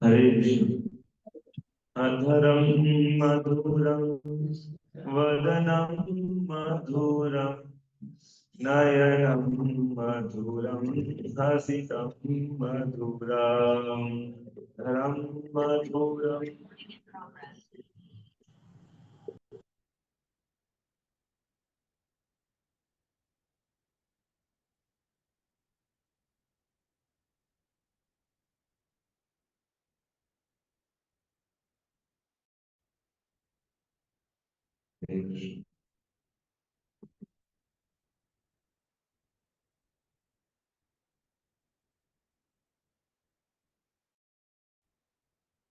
हरे कृष्ण। अधरम मधुरम वदनम मधुरम नयनम मधुरम हसितम मधुरम धरम मधुरम।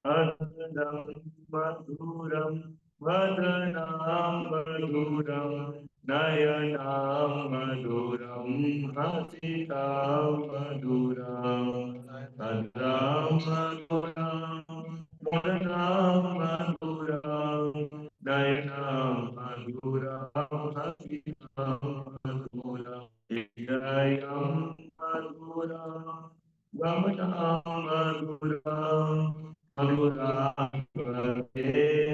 अधरम मधुरम वदनम मधुरम नयनम मधुरम हसितम मधुरम अधरम मधुरम वदनम मधुरम नयनम मधुरम हसितम मधुरम हृदयम मधुरम गमनम मधुरम मधुराधिपते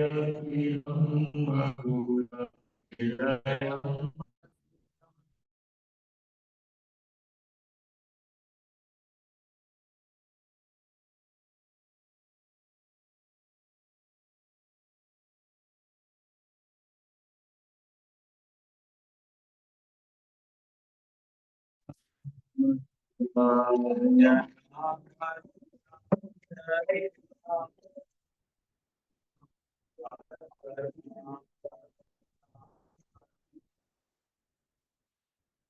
अखिलं मधुरहृदयम्।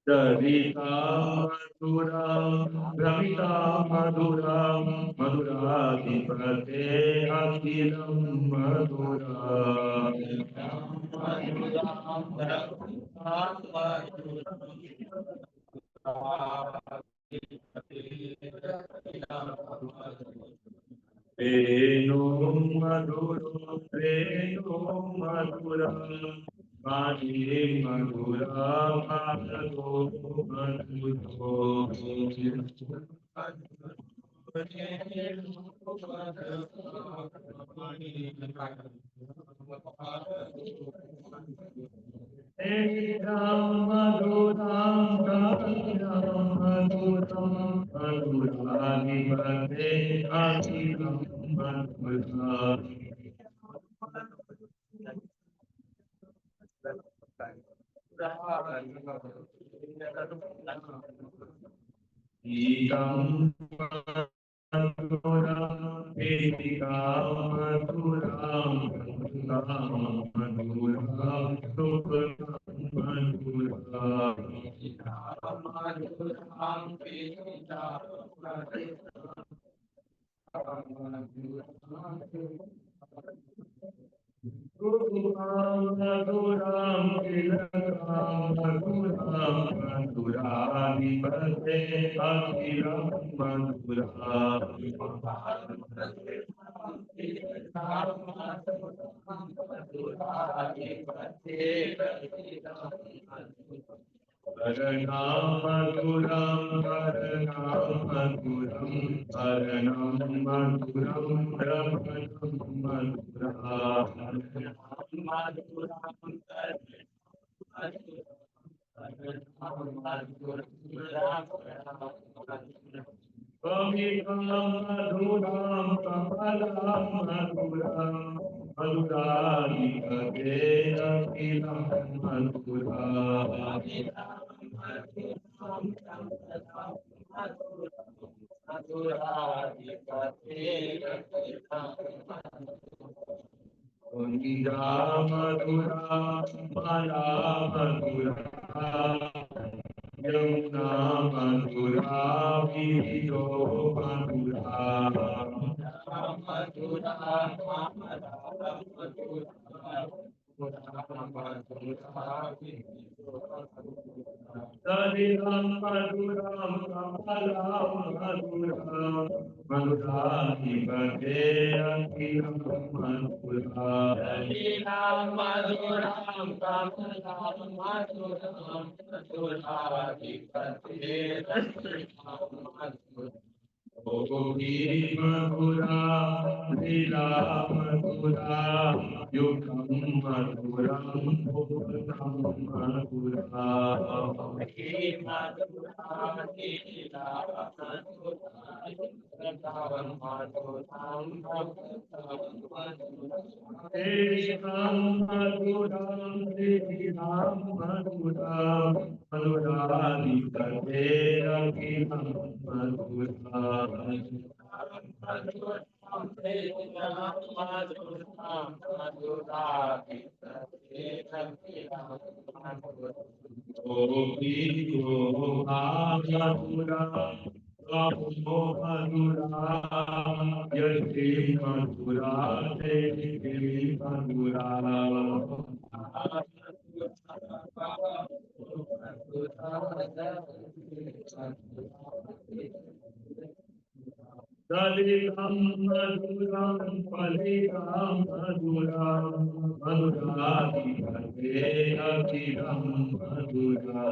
सरिता मधुरं रमिता मधुरं मधुराधिपते अखिलं मधुरम्। रेणु मधुरो रेणु मधुरं पाणि मधुरा पादो मधुरो। मधुरां मधुरं मधुराधिपते अखिलं मधुरम्। गीतं मधुरं गीतिका मधुरां मधुरां सुखं मधुरां तिलकां मधुरां मधुराधिपते अखिलं मधुरा। वर्णां मधुरं वर्णां मधुरं वर्णां मधुरं रमणं मधुरा। कविं मधुरां कमलां मधुरं मधुराधिपते अखिलं मधुरा। गिरा मधुरा माला मधुरा यमुना मधुरा वीरो मधुरा। सलिलं मधुरं कमलं मधुरं मधुराधिपते अखिलं मधुरा। सलिलं मधुरं कमलं मधुरं मधुराधिपते अखिलं मधुरा। गोपी मधुरा लीला मधुरा युगम मधुरम भुवनम मधुरा गोपी मधुरा लीला Ram Madhuram Devi Ram Madhuram Madhurani Kadera Kiram Madhuram Gopi Madhuram Madhura, Yati Madhura, Devi Madhura. Dalitam Madhuram, Palitam Madhuram, Madhurati Kadea Kiram Madhura.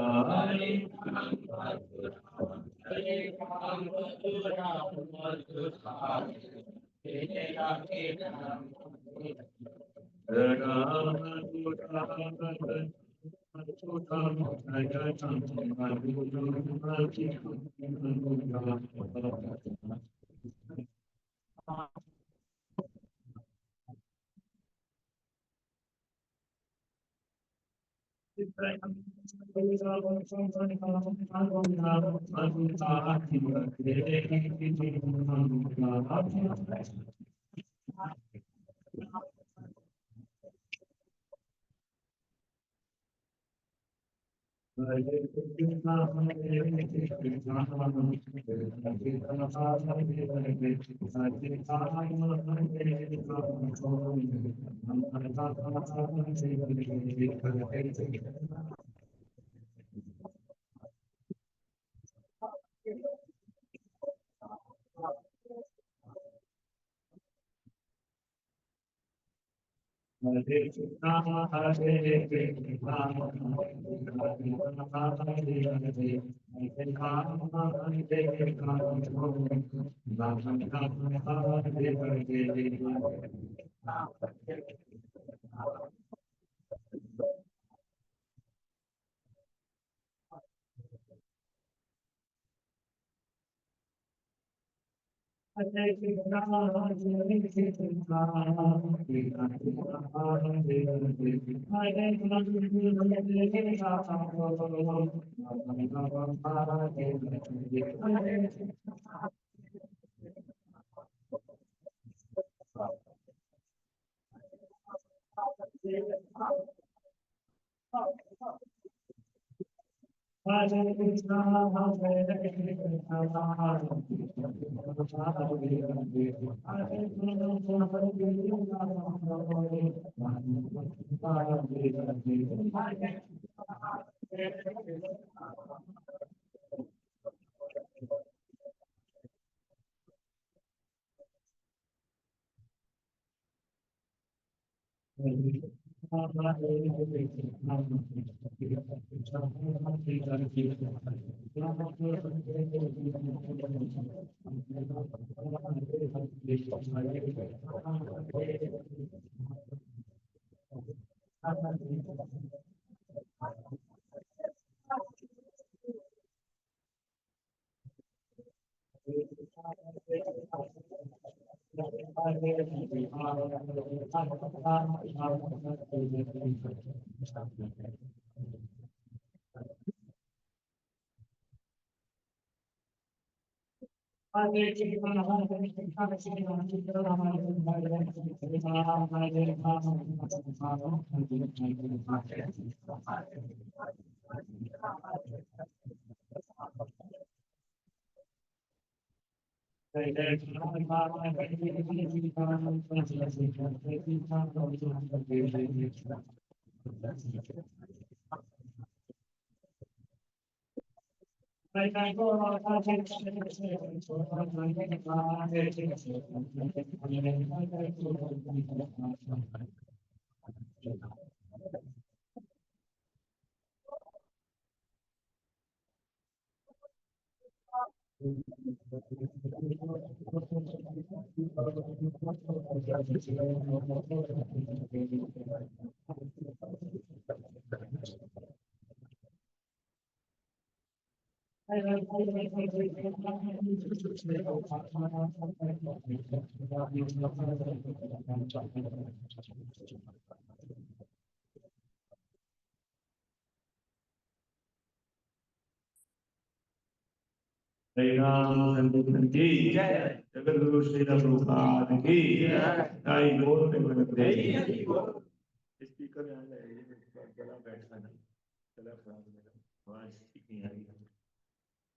हरे राम संकीर्तन की जय। जगत गुरु श्री प्रभुपाद की जय। ताई बोल पे स्पीकर यहाँ गला बैठा ना, गला खराब हो गया, आवाज ठीक नहीं आ रही।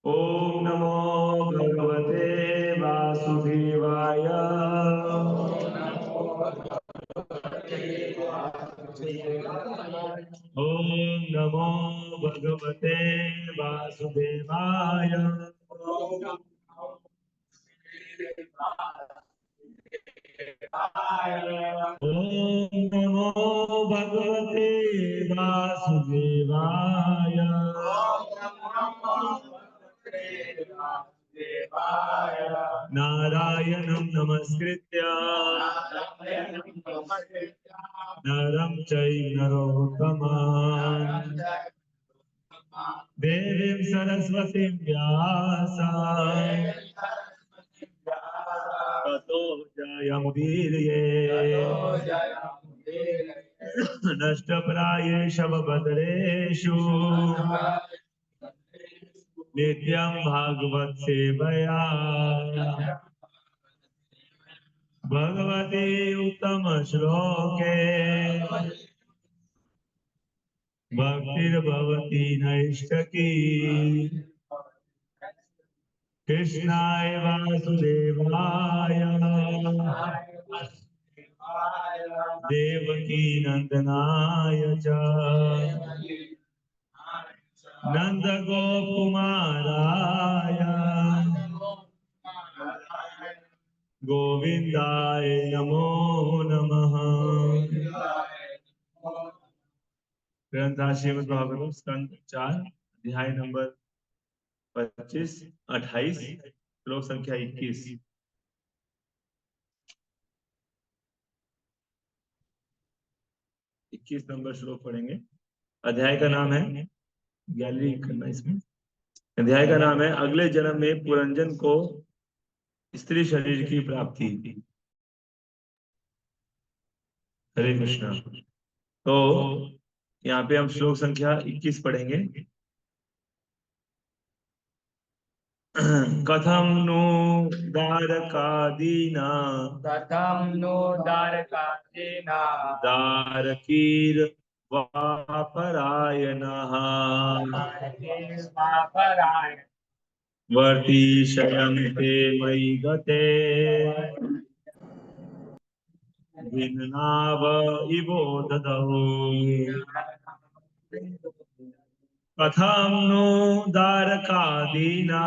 ओम नमो भगवते वासुदेवाय। ओम नमो भगवते वासुदेवाय। ओम नमो भगवते वासुदेवाय। नारायणं नमस्कृत्य नरं चैव नरोत्तमं देवीं सरस्वतीं व्यासं ततो जयमुदीरये। नष्टप्रायेषु भद्रेषु नित्यं भागवत सेवया भगवती उत्तम श्लोके भक्तिर्भवती नैष्ठकी। कृष्णाय वासुदेवाय देवकी नंदनाय च नंदगोपकुमाराय गोविंदाय नमो नमः। ग्रंथ श्रीमद् भागवतम स्कंद 4 अध्याय नंबर 25, 28, श्लोक संख्या 21। 21 नंबर श्लोक पढ़ेंगे। अध्याय का नाम है, गैलरी करना इसमें। अध्याय का नाम है अगले जन्म में पुरंजन को स्त्री शरीर की प्राप्ति। हरे कृष्णा। तो यहाँ पे हम श्लोक संख्या 21 पढ़ेंगे। कथम नो दारकादीना दारकीर वापरायणः वर्तिष्यन्ते मयि गते भिन्नाव इवो ददौ। कथं नो दारकादीना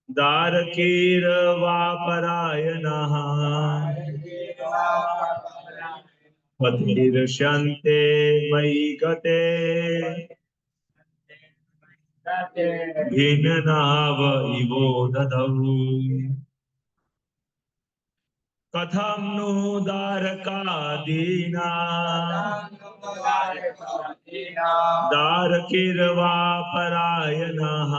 दारकीर्वापरायणः पतिर्ष्यन्ते मयि गते भिन्नाव इवो ददौ। कथं नु दारकादीना दारकीर्वापरायणः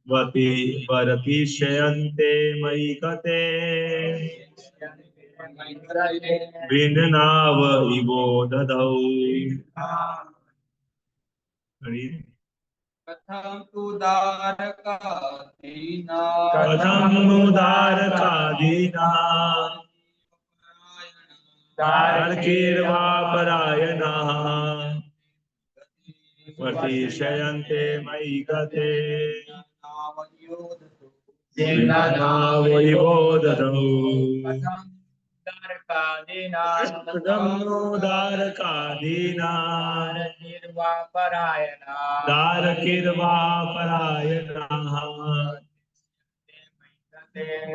वर्तिष्यन्ते मयि गते भिन्नाव इवो ददौ। कथं तु दारकादीना दारकीर्वापरायणः वर्तिष्यन्ते मयि गते भिन्नाव इवो ददौ। दारकादीना दारकीर्वापरायणः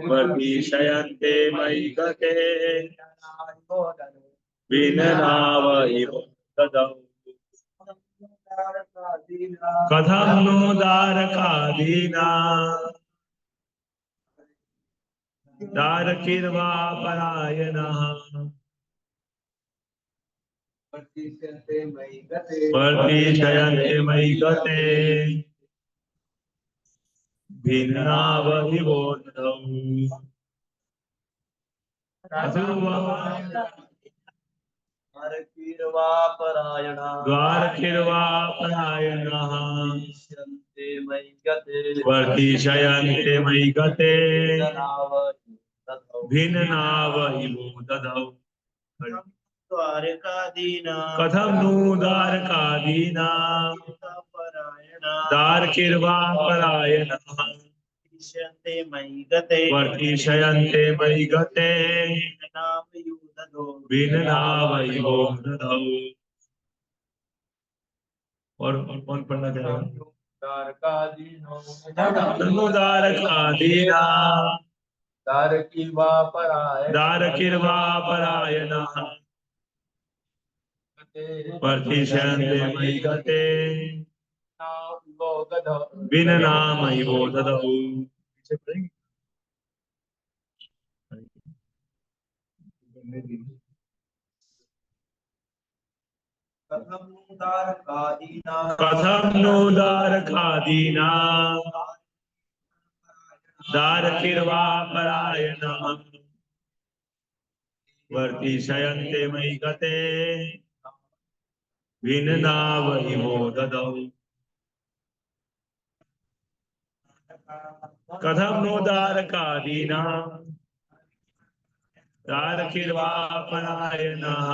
वर्तिष्यन्ते मयि गते भिन्नाव इवो ददौ। कथम नो दारकादीना दारकिर्वा परायणः वर्तिष्यन्ते मयि गते भिन्नावहिवोद्धौ द्वारकिर्वा परायणः वर्तिष्यन्ते मयि गते भिन्नावहिवो दधौ कथम नु द्वारकादीना दारकिर्वा परायणः वर्तिष्यन्ते मयि गते भिन्नावहिवो दधौ। और कौन पढ़ना चाहेगा? दारकादीना दारकिर्वा परायणः वर्तिष्यन्ते मयि गते भिन्नावहिवो दधौ। कथम नो दारकादीना दारकिर्वा परायणः वर्तिष्यन्ते मयि गते भिन्नावहिवो दधौ। कथम नो दारकादीना दारकिर्वा परायणः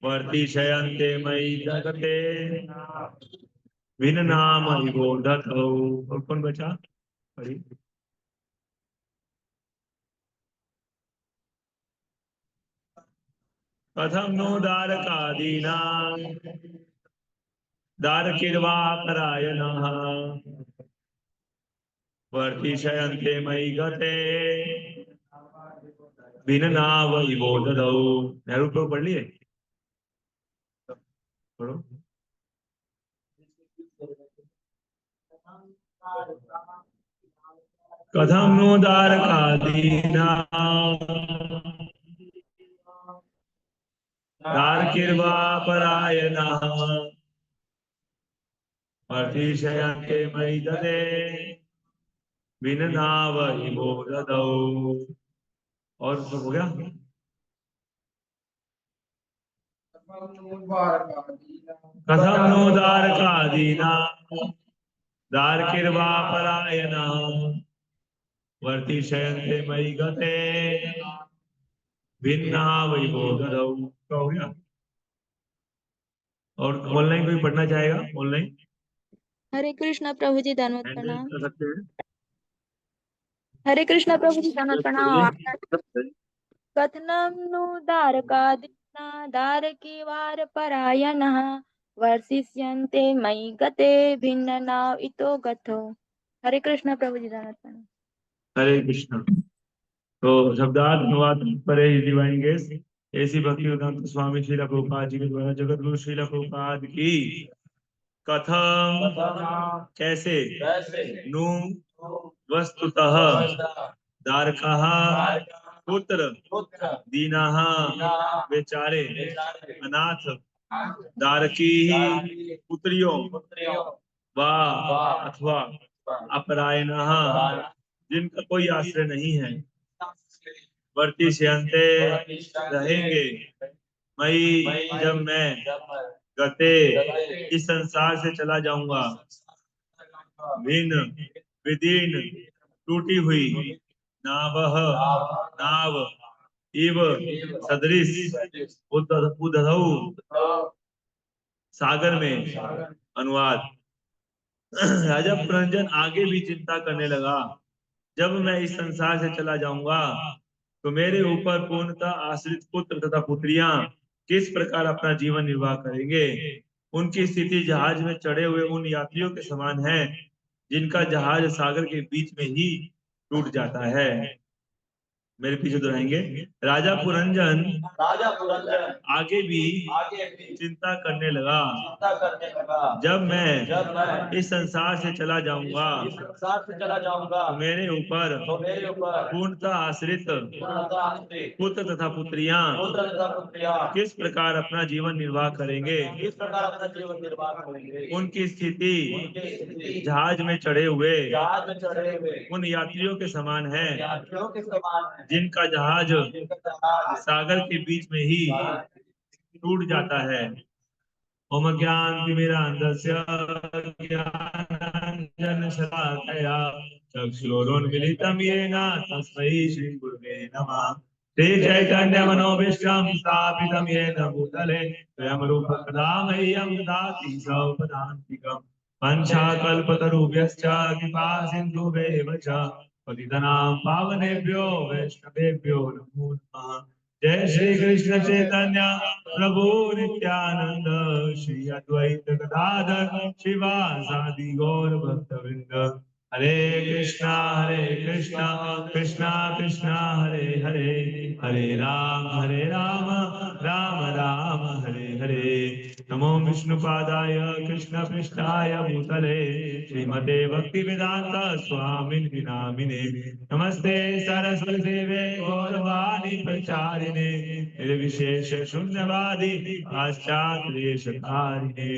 वर्तिष्यन्ते मयि गते भिन्नावहिवो दधौ। और कौन बचा? कथम नो दारकादीना दारकिर्वा परायणः वर्तिष्यन्ते मयि गते भिन्नावहिवो दधौ। नेहरू को पढ़ लिए? पढ़ो। कथम नो दारकादीना दारकिर्वा परायणः वर्तिष्यन्ते मयि गते भिन्नावहिवो दधौ। और सब हो गया? कथम नो दारकादीना दारकिर्वा परायणः वर्तिष्यन्ते मयि गते भिन्नावहिवो दधौ। हो गया? और ऑनलाइन कोई पढ़ना चाहेगा? ऑनलाइन हरे कृष्णा प्रभु जी, धन्यवाद हैंडल प्रणाम। कर सकते हैं। हरे कृष्णा प्रभु जी, धन्यवाद प्रणाम। कथनम नु दारकादीना दारकिर्वा परायणः वर्तिष्यन्ते मयि गते भिन्नाव इतो गतौ। हरे कृष्णा प्रभु जी, धन्यवाद प्रणाम। हरे कृष्णा। तो शब्दार्थ अनुवाद पर डिवाइन गेस्ट ऐसी भक्ति वेदांत स्वामी श्रील प्रभुपाद जी के द्वारा जगत गुरु श्रील प्रभुपाद की कथम कैसे नु वस्तुतः दारकः पुत्र दीनः बेचारे अनाथ दारकी पुत्रियों वा अथवा अपरायणः जिनका कोई आश्रय नहीं है वर्तिष्यन्ते रहेंगे मई जब मैं गते इस संसार से चला जाऊंगा भिन्न विदीन टूटी हुई नावह नाव इव सदृश उदधौ सागर में। अनुवाद। राजा पुरंजन आगे भी चिंता करने लगा, जब मैं इस संसार से चला जाऊंगा तो मेरे ऊपर पूर्णतः आश्रित पुत्र तथा पुत्रियां किस प्रकार अपना जीवन निर्वाह करेंगे। उनकी स्थिति जहाज में चढ़े हुए उन यात्रियों के समान है जिनका जहाज सागर के बीच में ही टूट जाता है। मेरे पीछे दोहराएंगे। राजा पुरंजन आगे भी चिंता करने लगा, जब मैं इस संसार से चला जाऊंगा तो मेरे ऊपर पूर्णतः आश्रित पुत्र तथा पुत्रियां किस प्रकार अपना जीवन निर्वाह करेंगे, उनकी स्थिति जहाज में चढ़े हुए उन यात्रियों के समान है जिनका जहाज सागर के बीच में ही टूट जाता है। ओम ज्ञानतिमिरान्धस्य ज्ञानाञ्जनशलाकया चक्षुरुन्मीलितं येन तस्मै श्रीगुरुवे नमः। श्रीचैतन्यमनोभीष्टं स्थापितं येन भूतले स्वयं रूपं कदा मह्यं ददाति स्वपदान्तिकम्। पञ्चाकल्पतरुभ्यश्च कृपा सिन्धुभ्येव च पतितानां पावनेभ्यो वैष्णवेभ्यो नमो नमः। जय श्री कृष्ण चैतन्य प्रभु नित्यानंद, श्री अद्वैत गदाधर शिवासादि गौर भक्तवृंद। हरे कृष्णा कृष्णा कृष्णा हरे हरे, हरे राम राम राम हरे हरे। नमो विष्णुपादाय कृष्ण पृष्ठाय भूतले श्रीमते भक्ति वेदांत स्वामिने नामिने। नमस्ते सरस्वती देवे गौरवाणी प्रचारिणे, निर्विशेष शून्यवादी पाश्चात्देशकारिणे।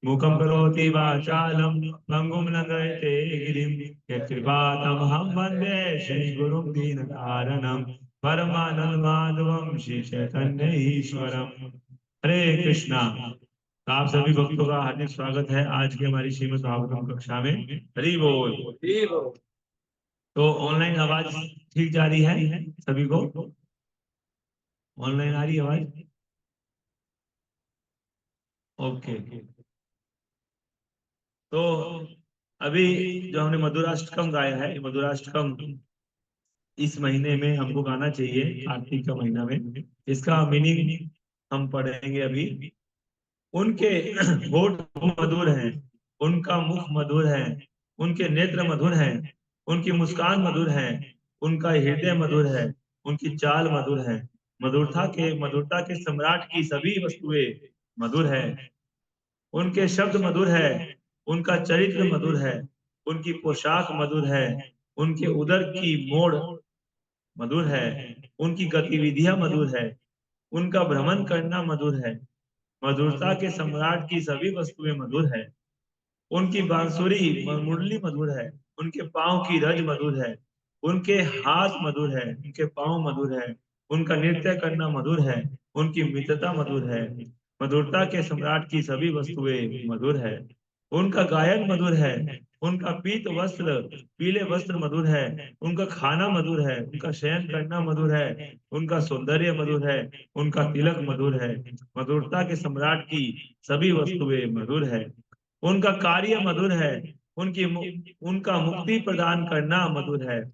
मुखं करोति वाचालं पंगुं लंघयते गिरिं, यत्कृपातमहं वन्दे श्रीगुरुं दीनकारणं परमानंद माधवं श्री चैतन्य ईश्वरम्। हरे कृष्णा। तो आप सभी भक्तों का हार्दिक स्वागत है आज की हमारी श्रीमद् भागवतम कक्षा में। हरि बोल। तो ऑनलाइन आवाज ठीक जा रही है सभी को? ऑनलाइन आ रही है आवाज? ओके। तो अभी जो हमने मधुराष्टकम गाया है, मधुराष्टकम इस महीने में हमको गाना चाहिए, कार्तिक का महीना में। इसका मीनिंग हम पढ़ेंगे अभी। उनके होठ मधुर हैं, उनका मुख मधुर है, उनके नेत्र मधुर हैं, उनकी मुस्कान मधुर है, उनका हृदय मधुर है, उनकी चाल मधुर है। मधुरता के सम्राट की सभी वस्तुएं मधुर है। उनके शब्द मधुर है, उनका चरित्र मधुर है, उनकी पोशाक मधुर है, उनके उदर की मोड़ मधुर है, उनकी गतिविधियां मधुर है, उनका भ्रमण करना मधुर है। मधुरता के सम्राट की सभी वस्तुएं मधुर है। उनकी बांसुरी मुरली मधुर है, उनके पांव की रज मधुर है, उनके हाथ मधुर है, उनके पांव मधुर है, उनका नृत्य करना मधुर है, उनकी मित्रता मधुर है। मधुरता के सम्राट की सभी वस्तुएं मधुर है। उनका गायन मधुर है, उनका पीले वस्त्र मधुर है, उनका खाना मधुर है, उनका शयन करना मधुर है, उनका सौंदर्य मधुर है, उनका तिलक मधुर है। मधुरता के सम्राट की सभी वस्तुएं मधुर है। उनका कार्य मधुर है, उनका मुक्ति प्रदान करना मधुर है।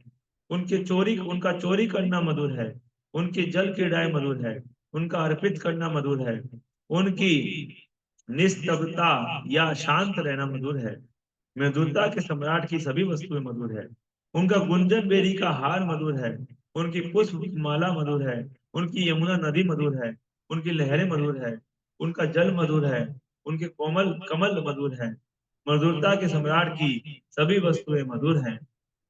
उनका चोरी करना मधुर है, उनकी जल क्रीड़ाएं मधुर है, उनका अर्पित करना मधुर है, उनकी निस्तब्धता या शांत रहना मधुर है। मधुरता के सम्राट की सभी वस्तुएं मधुर है। उनका गुंजन बेरी का हार मधुर है, उनकी पुष्प माला मधुर है, उनकी यमुना नदी मधुर है, उनकी लहरें मधुर है, उनका जल मधुर है, उनके कोमल कमल मधुर है। मधुरता के सम्राट की सभी वस्तुएं मधुर हैं।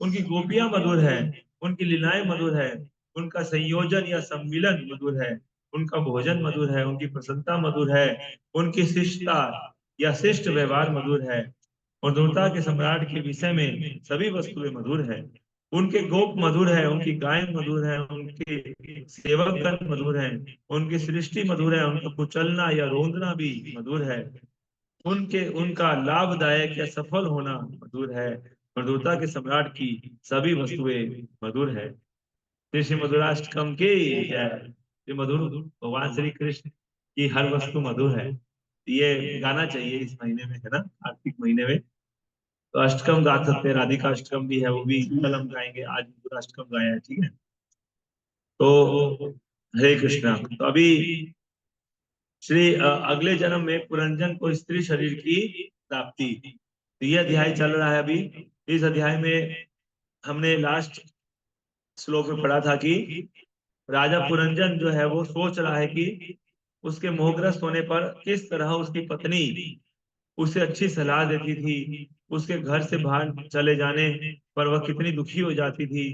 उनकी गोपियां मधुर है, उनकी लीलाएं मधुर है, उनका संयोजन या सम्मिलन मधुर है, उनका भोजन मधुर है, उनकी प्रसन्नता मधुर है, उनकी शिष्टता या शिष्ट व्यवहार मधुर है। मधुरता के सम्राट के विषय में सभी वस्तुएं मधुर है। उनके गोप मधुर है, उनकी गाय मधुर है, उनके सेवकगण मधुर है, उनकी सृष्टि मधुर है, उनका कुचलना या रोंदना भी मधुर है। उनका लाभदायक या सफल होना मधुर है। मधुरता के सम्राट की सभी वस्तुएं मधुर है। श्री मधुराष्टकम की जय। ये मधुर भगवान श्री कृष्ण की हर वस्तु मधुर है। ये गाना चाहिए इस महीने में, है ना, कार्तिक महीने में। तो अष्टकम गा सकते हैं, राधिका अष्टकम भी है, वो भी कल हम गाएंगे। आज मधुराष्टकम गाया है, ठीक है। तो हरे कृष्णा। तो अभी अगले जन्म में पुरंजन को स्त्री शरीर की प्राप्ति, तो यह अध्याय चल रहा है अभी। इस अध्याय में हमने लास्ट श्लोक में पढ़ा था कि राजा पुरंजन जो है वो सोच रहा है कि उसके मोहग्रस्त होने पर किस तरह उसकी पत्नी उसे अच्छी सलाह देती थी, उसके घर से बाहर चले जाने पर वह कितनी दुखी हो जाती थी।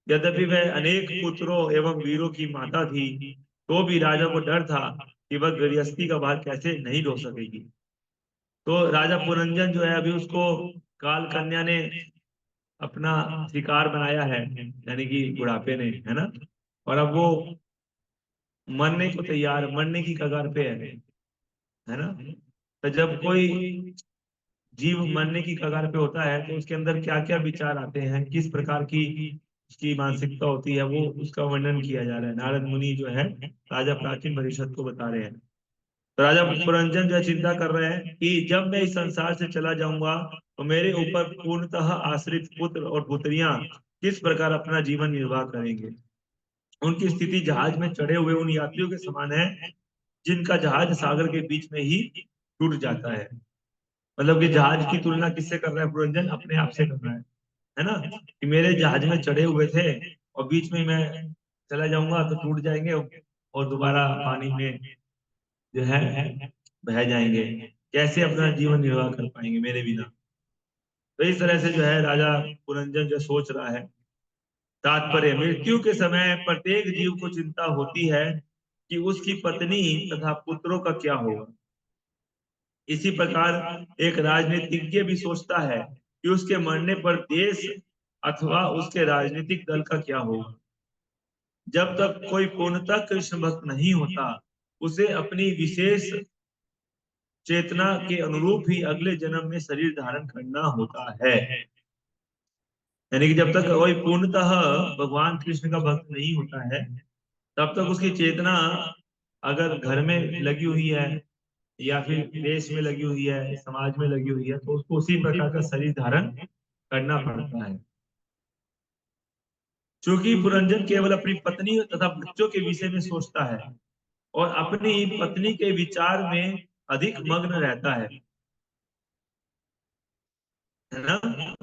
यद्यपि वह अनेक पुत्रों एवं वीरों की माता थी, तो भी राजा को डर था कि वह गृहस्थी का भार कैसे नहीं ढो सकेगी। तो राजा पुरंजन जो है अभी उसको काल कन्या ने अपना शिकार बनाया है, यानी कि बुढ़ापे ने, है ना। और अब वो मरने को तैयार, मरने की कगार पे है ना। तो जब कोई जीव मरने की कगार पे होता है तो उसके अंदर क्या क्या विचार आते हैं, किस प्रकार की उसकी मानसिकता होती है, वो उसका वर्णन किया जा रहा है। नारद मुनि जो है राजा प्राचीन परिषद को बता रहे हैं। तो राजा पुरंजन जो है चिंता कर रहे हैं कि जब मैं इस संसार से चला जाऊंगा तो मेरे ऊपर पूर्णतः आश्रित पुत्र और पुत्रियां किस प्रकार अपना जीवन निर्वाह करेंगे। उनकी स्थिति जहाज में चढ़े हुए उन यात्रियों के समान है जिनका जहाज सागर के बीच में ही टूट जाता है। मतलब कि जहाज की तुलना किससे कर रहा है पुरंजन? अपने आप से कर रहा है ना। कि मेरे जहाज में चढ़े हुए थे और बीच में मैं चला जाऊंगा तो टूट जाएंगे और दोबारा पानी में जो है बह जाएंगे, कैसे अपना जीवन निर्वाह कर पाएंगे मेरे बिना। तो इस तरह से जो है राजा पुरंजन जो सोच रहा है। तात्पर्य, मृत्यु के समय प्रत्येक जीव को चिंता होती है कि उसकी पत्नी तथा पुत्रों का क्या होगा। इसी प्रकार एक राजनीतिज्ञ भी सोचता है कि उसके मरने पर देश अथवा उसके राजनीतिक दल का क्या होगा। जब तक कोई पूर्णतः कृष्ण भक्त नहीं होता, उसे अपनी विशेष चेतना के अनुरूप ही अगले जन्म में शरीर धारण करना होता है। यानी कि जब तक कोई पूर्णतः भगवान कृष्ण का भक्त नहीं होता है, तब तक उसकी चेतना अगर घर में लगी हुई है या फिर देश में लगी हुई है, समाज में लगी हुई है, तो उसको उसी प्रकार का शरीर धारण करना पड़ता है। क्योंकि पुरंजन केवल अपनी पत्नी तथा बच्चों के विषय में सोचता है और अपनी पत्नी के विचार में अधिक मग्न रहता है ना।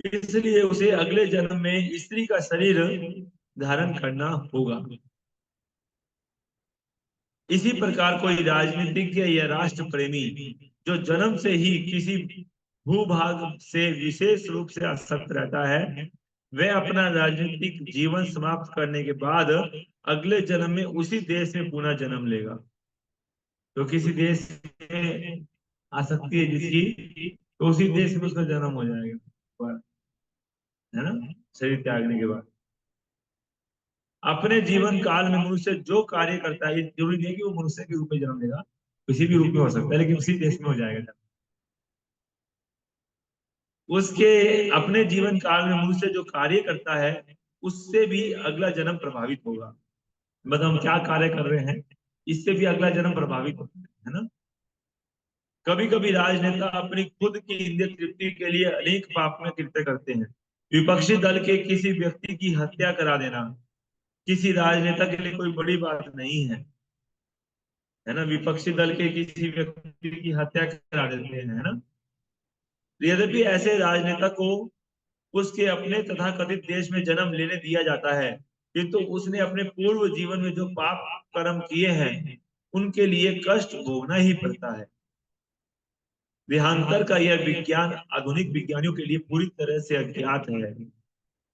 इसलिए उसे अगले जन्म में स्त्री का शरीर धारण करना होगा। इसी प्रकार कोई राजनीतिज्ञ या राष्ट्र प्रेमी जो जन्म से ही किसी भूभाग से विशेष रूप से आसक्त रहता है, वह अपना राजनीतिक जीवन समाप्त करने के बाद अगले जन्म में उसी देश में पुनः जन्म लेगा। तो किसी देश में आसक्ति है जिसकी, तो उसी देश में उसका जन्म हो जाएगा, है ना, शरीर त्यागने के बाद। अपने जीवन काल में मनुष्य जो कार्य करता है, ये जरूरी नहीं है कि वो मनुष्य के रूप में जन्म लेगा, किसी भी रूप में हो सकता है, लेकिन उसी देश में हो जाएगा। उसके अपने जीवन काल में मनुष्य जो कार्य करता है उससे भी अगला जन्म प्रभावित होगा। मतलब हम क्या कार्य कर रहे हैं, इससे भी अगला जन्म प्रभावित होता है ना। कभी कभी राजनेता अपनी खुद की इंद्रिय तृप्ति के लिए अनेक पापमय कृत्य करते हैं। विपक्षी दल के किसी व्यक्ति की हत्या करा देना किसी राजनेता के लिए कोई बड़ी बात नहीं है ना। विपक्षी दल के किसी व्यक्ति की हत्या करा देते हैं, है ना। यद्यपि ऐसे राजनेता को उसके अपने तथा कथित देश में जन्म लेने दिया जाता है, किंतु उसने अपने पूर्व जीवन में जो पाप कर्म किए हैं उनके लिए कष्ट भोगना ही पड़ता है। देहांतर का यह विज्ञान आधुनिक विज्ञानियों के लिए पूरी तरह से अज्ञात है।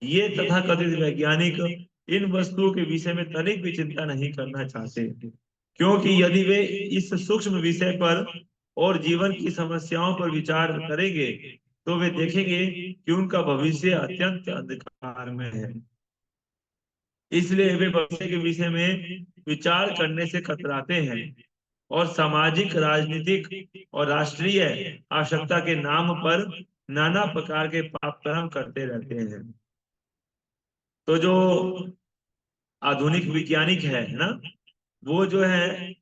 ये तथाकथित वैज्ञानिक इन वस्तुओं के विषय में तनिक भी चिंता नहीं करना चाहते, क्योंकि यदि वे इस सूक्ष्म विषय पर और जीवन की समस्याओं पर विचार करेंगे तो वे देखेंगे कि उनका भविष्य अत्यंत अंधकार में है। इसलिए वे भविष्य के विषय में विचार करने से कतराते हैं और सामाजिक, राजनीतिक और राष्ट्रीय आवश्यकता के नाम पर नाना प्रकार के पाप कर्म करते रहते हैं। तो जो आधुनिक वैज्ञानिक है ना, वो जो है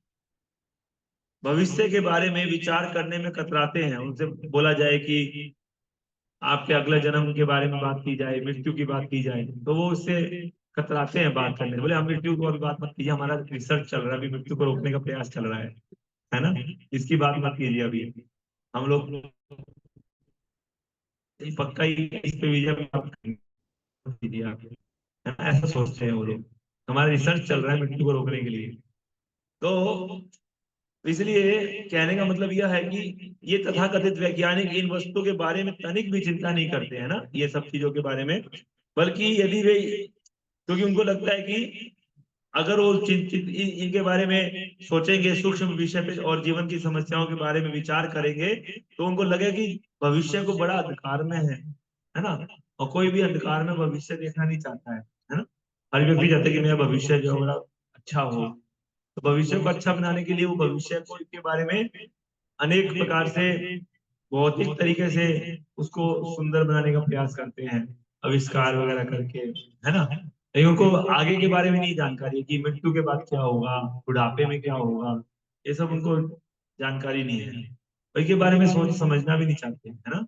भविष्य के बारे में विचार करने में कतराते हैं। उनसे बोला जाए कि आपके अगले जन्म के बारे में बात की जाए, मृत्यु की बात की जाए, तो वो उससे कतराते हैं बात करने। बोले हम मृत्यु को अभी बात मत कीजिए, हमारा रिसर्च चल रहा है, अभी मृत्यु को रोकने का प्रयास चल रहा है ना। इसकी बात मत कीजिए अभी, हम लोग पक्का ही इस पे विजय प्राप्त करेंगे। दीजिए आप, है ना, ऐसा सोचते हैं वो लोग। हमारा रिसर्च चल रहा है मृत्यु को रोकने के लिए। तो इसलिए कहने का मतलब यह है कि ये तथाकथित वैज्ञानिक इन वस्तुओं के बारे में तनिक भी चिंता नहीं करते हैं ना, ये सब चीजों के बारे में। बल्कि यदि वे, क्योंकि उनको लगता है कि अगर वो चिंतित इनके बारे में सोचेंगे, सूक्ष्म विषय पे और जीवन की समस्याओं के बारे में विचार करेंगे, तो उनको लगेगा कि भविष्य को बड़ा अंधकार में है ना। और कोई भी अंधकार में भविष्य देखना नहीं चाहता है ना। हर व्यक्ति चाहता है कि मेरा भविष्य जो है बड़ा अच्छा हो। तो भविष्य को अच्छा बनाने के लिए वो भविष्य को के बारे में अनेक प्रकार से भौतिक तरीके से उसको सुंदर बनाने का प्रयास करते हैं, आविष्कार वगैरह करके, है ना। लेकिन उनको आगे के बारे में नहीं जानकारी है कि मृत्यु के बाद क्या होगा, बुढ़ापे में क्या होगा, ये सब उनको जानकारी नहीं है। और इसके बारे में सोच समझना भी नहीं चाहते, है ना।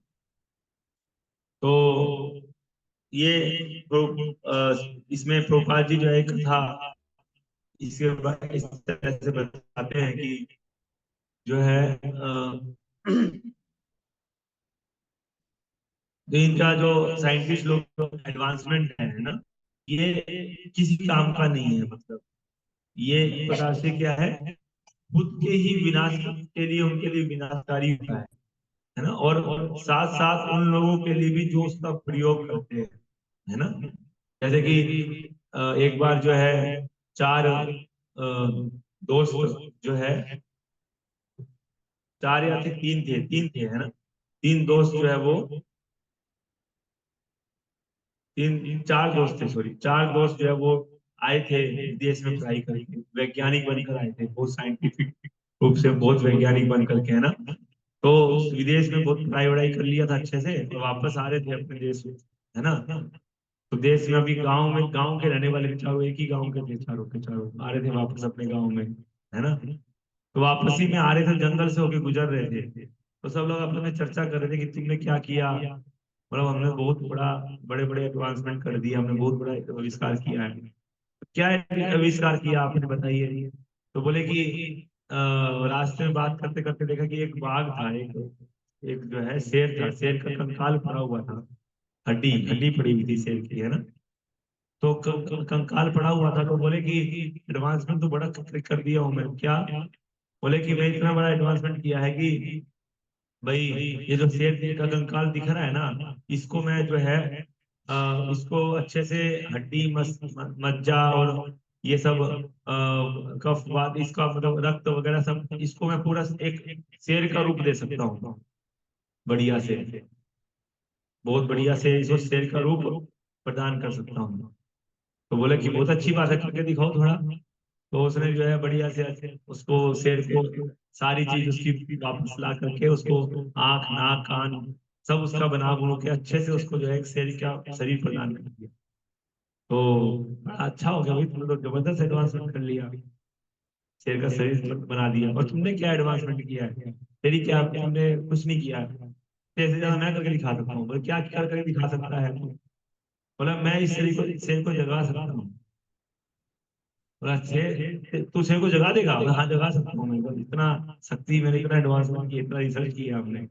तो ये इसमें प्रोपाल जी जो है कथा इस तरह से बताते हैं कि जो है तो इनका जो साइंटिस्ट लोग एडवांसमेंट है ना, ये किसी काम का नहीं है। मतलब ये एक प्रकार से क्या है, खुद के ही विनाश के लिए, उनके लिए विनाशकारी होता है ना। और साथ साथ उन लोगों के लिए भी जो उसका प्रयोग करते हैं, है ना। जैसे कि एक बार जो है चार दोस्त जो है, चार या थे, तीन थे, है ना। तीन दोस्त जो है वो, तीन चार दोस्त थे, सॉरी, चार दोस्त जो है वो आए थे विदेश में पढ़ाई करके, वैज्ञानिक बनकर आए थे, बहुत साइंटिफिक रूप से बहुत वैज्ञानिक बन करके, है ना। तो विदेश में बहुत पढ़ाई वढ़ाई कर लिया था अच्छे से, और वापस आ रहे थे अपने देश में, है ना। तो देश में अभी गांव में, गांव के रहने वाले चारों, एक ही गांव के थे, चारों के चारों आ रहे थे वापस अपने गांव में, है ना। तो वापसी में आ रहे थे, जंगल से होके गुजर रहे थे। तो सब लोग आपस में चर्चा कर रहे थे कि तुमने क्या किया, मतलब हमने बहुत बड़ा, बड़े बड़े एडवांसमेंट कर दिया, हमने बहुत बड़ा आविष्कार किया है। तो क्या आविष्कार किया आपने, बताइए। तो बोले कि रास्ते में बात करते करते देखा कि एक बाघ था, एक जो है शेर था, शेर का कंकाल पड़ा हुआ था, हड्डी हड्डी पड़ी हुई थी शेर की, है ना। तो कंकाल पड़ा हुआ था, तो बोले कि एडवांसमेंट तो बड़ा कर दिया हूँ मैं, क्या। बोले कि मैं इतना बड़ा एडवांसमेंट किया है कि भाई, ये जो शेर का कंकाल दिख रहा है ना, इसको मैं जो है इसको अच्छे से हड्डी मज्जा और ये सब कफ वात, इसका मतलब रक्त वगैरह सब, इसको मैं पूरा एक शेर का रूप दे सकता हूँ, बढ़िया से, बहुत बढ़िया से इसको शेर का रूप प्रदान कर सकता हूँ। तो बोले कि बहुत अच्छी बात है, करके दिखाओ थोड़ा। तो उसने जो है बढ़िया से उसको, शेर को सारी चीज उसकी वापस ला करके, उसको आंख नाक कान सब उसका बना बुनू के अच्छे से उसको जो है एक शेर का शरीर प्रदान कर दिया। तो बड़ा अच्छा हो गया भाई, तुमने तो जबरदस्त एडवांसमेंट कर लिया, शेर का शरीर बना दिया। और तुमने क्या एडवांसमेंट किया है, तेरी क्या, तुमने कुछ नहीं किया है, जैसे ज्यादा मैं करके दिखा सकता हूँ। बोले क्या कर करके दिखा सकता है तू। बोला मैं इस शेर को जगा सकता हूँ। बोला शेर, तू शेर को जगा देगा। बोला हाँ जगा सकता हूँ मैं, इतना शक्ति, मैंने इतना एडवांसमेंट किया, इतना रिसर्च किया आपने।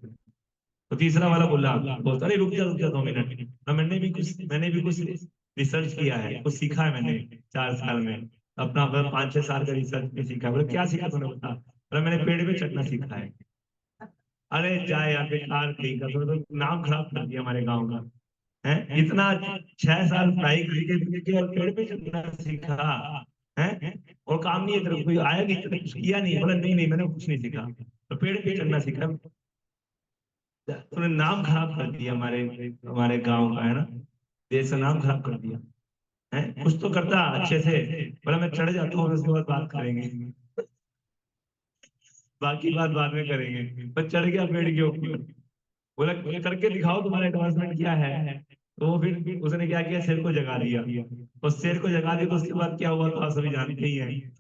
तो तीसरा वाला बोला, बोलता अरे रुक जा 2 मिनट, मैंने भी कुछ रिसर्च किया है, कुछ सीखा है मैंने 4 साल में, अपना मतलब 5-6 साल का रिसर्च में सीखा है। बोले क्या सीखा तूने, बता। बोला मैंने पेड़ पे चढ़ना सीखा है। अरे जाए यार, बेकार कहीं का, तो नाम खराब कर दिया हमारे गाँव का, है इतना 6 साल पढ़ाई करके तुमने केवल पेड़ पे चढ़ना सीखा है, और काम नहीं है तेरे को, कोई आया कि तेरे कुछ किया नहीं। बोला नहीं नहीं, मैंने कुछ नहीं सीखा, तो पेड़ पे चढ़ना सीखा। तूने नाम खराब कर दिया हमारे हमारे गांव का, है ना, देश का नाम खराब कर दिया है। कुछ तो करता अच्छे से। बोला मैं चढ़ जाता हूँ, उसके बाद बात करेंगे, बाकी बात बाद में करेंगे। पर चढ़ गया पेड़ के ऊपर। बोला करके दिखाओ तुम्हारा एडवांसमेंट क्या है। तो वो फिर उसने क्या किया, शेर को जगा दिया। और शेर को जगा दिया तो उसके बाद क्या हुआ, तो आप सभी जानते ही हैं,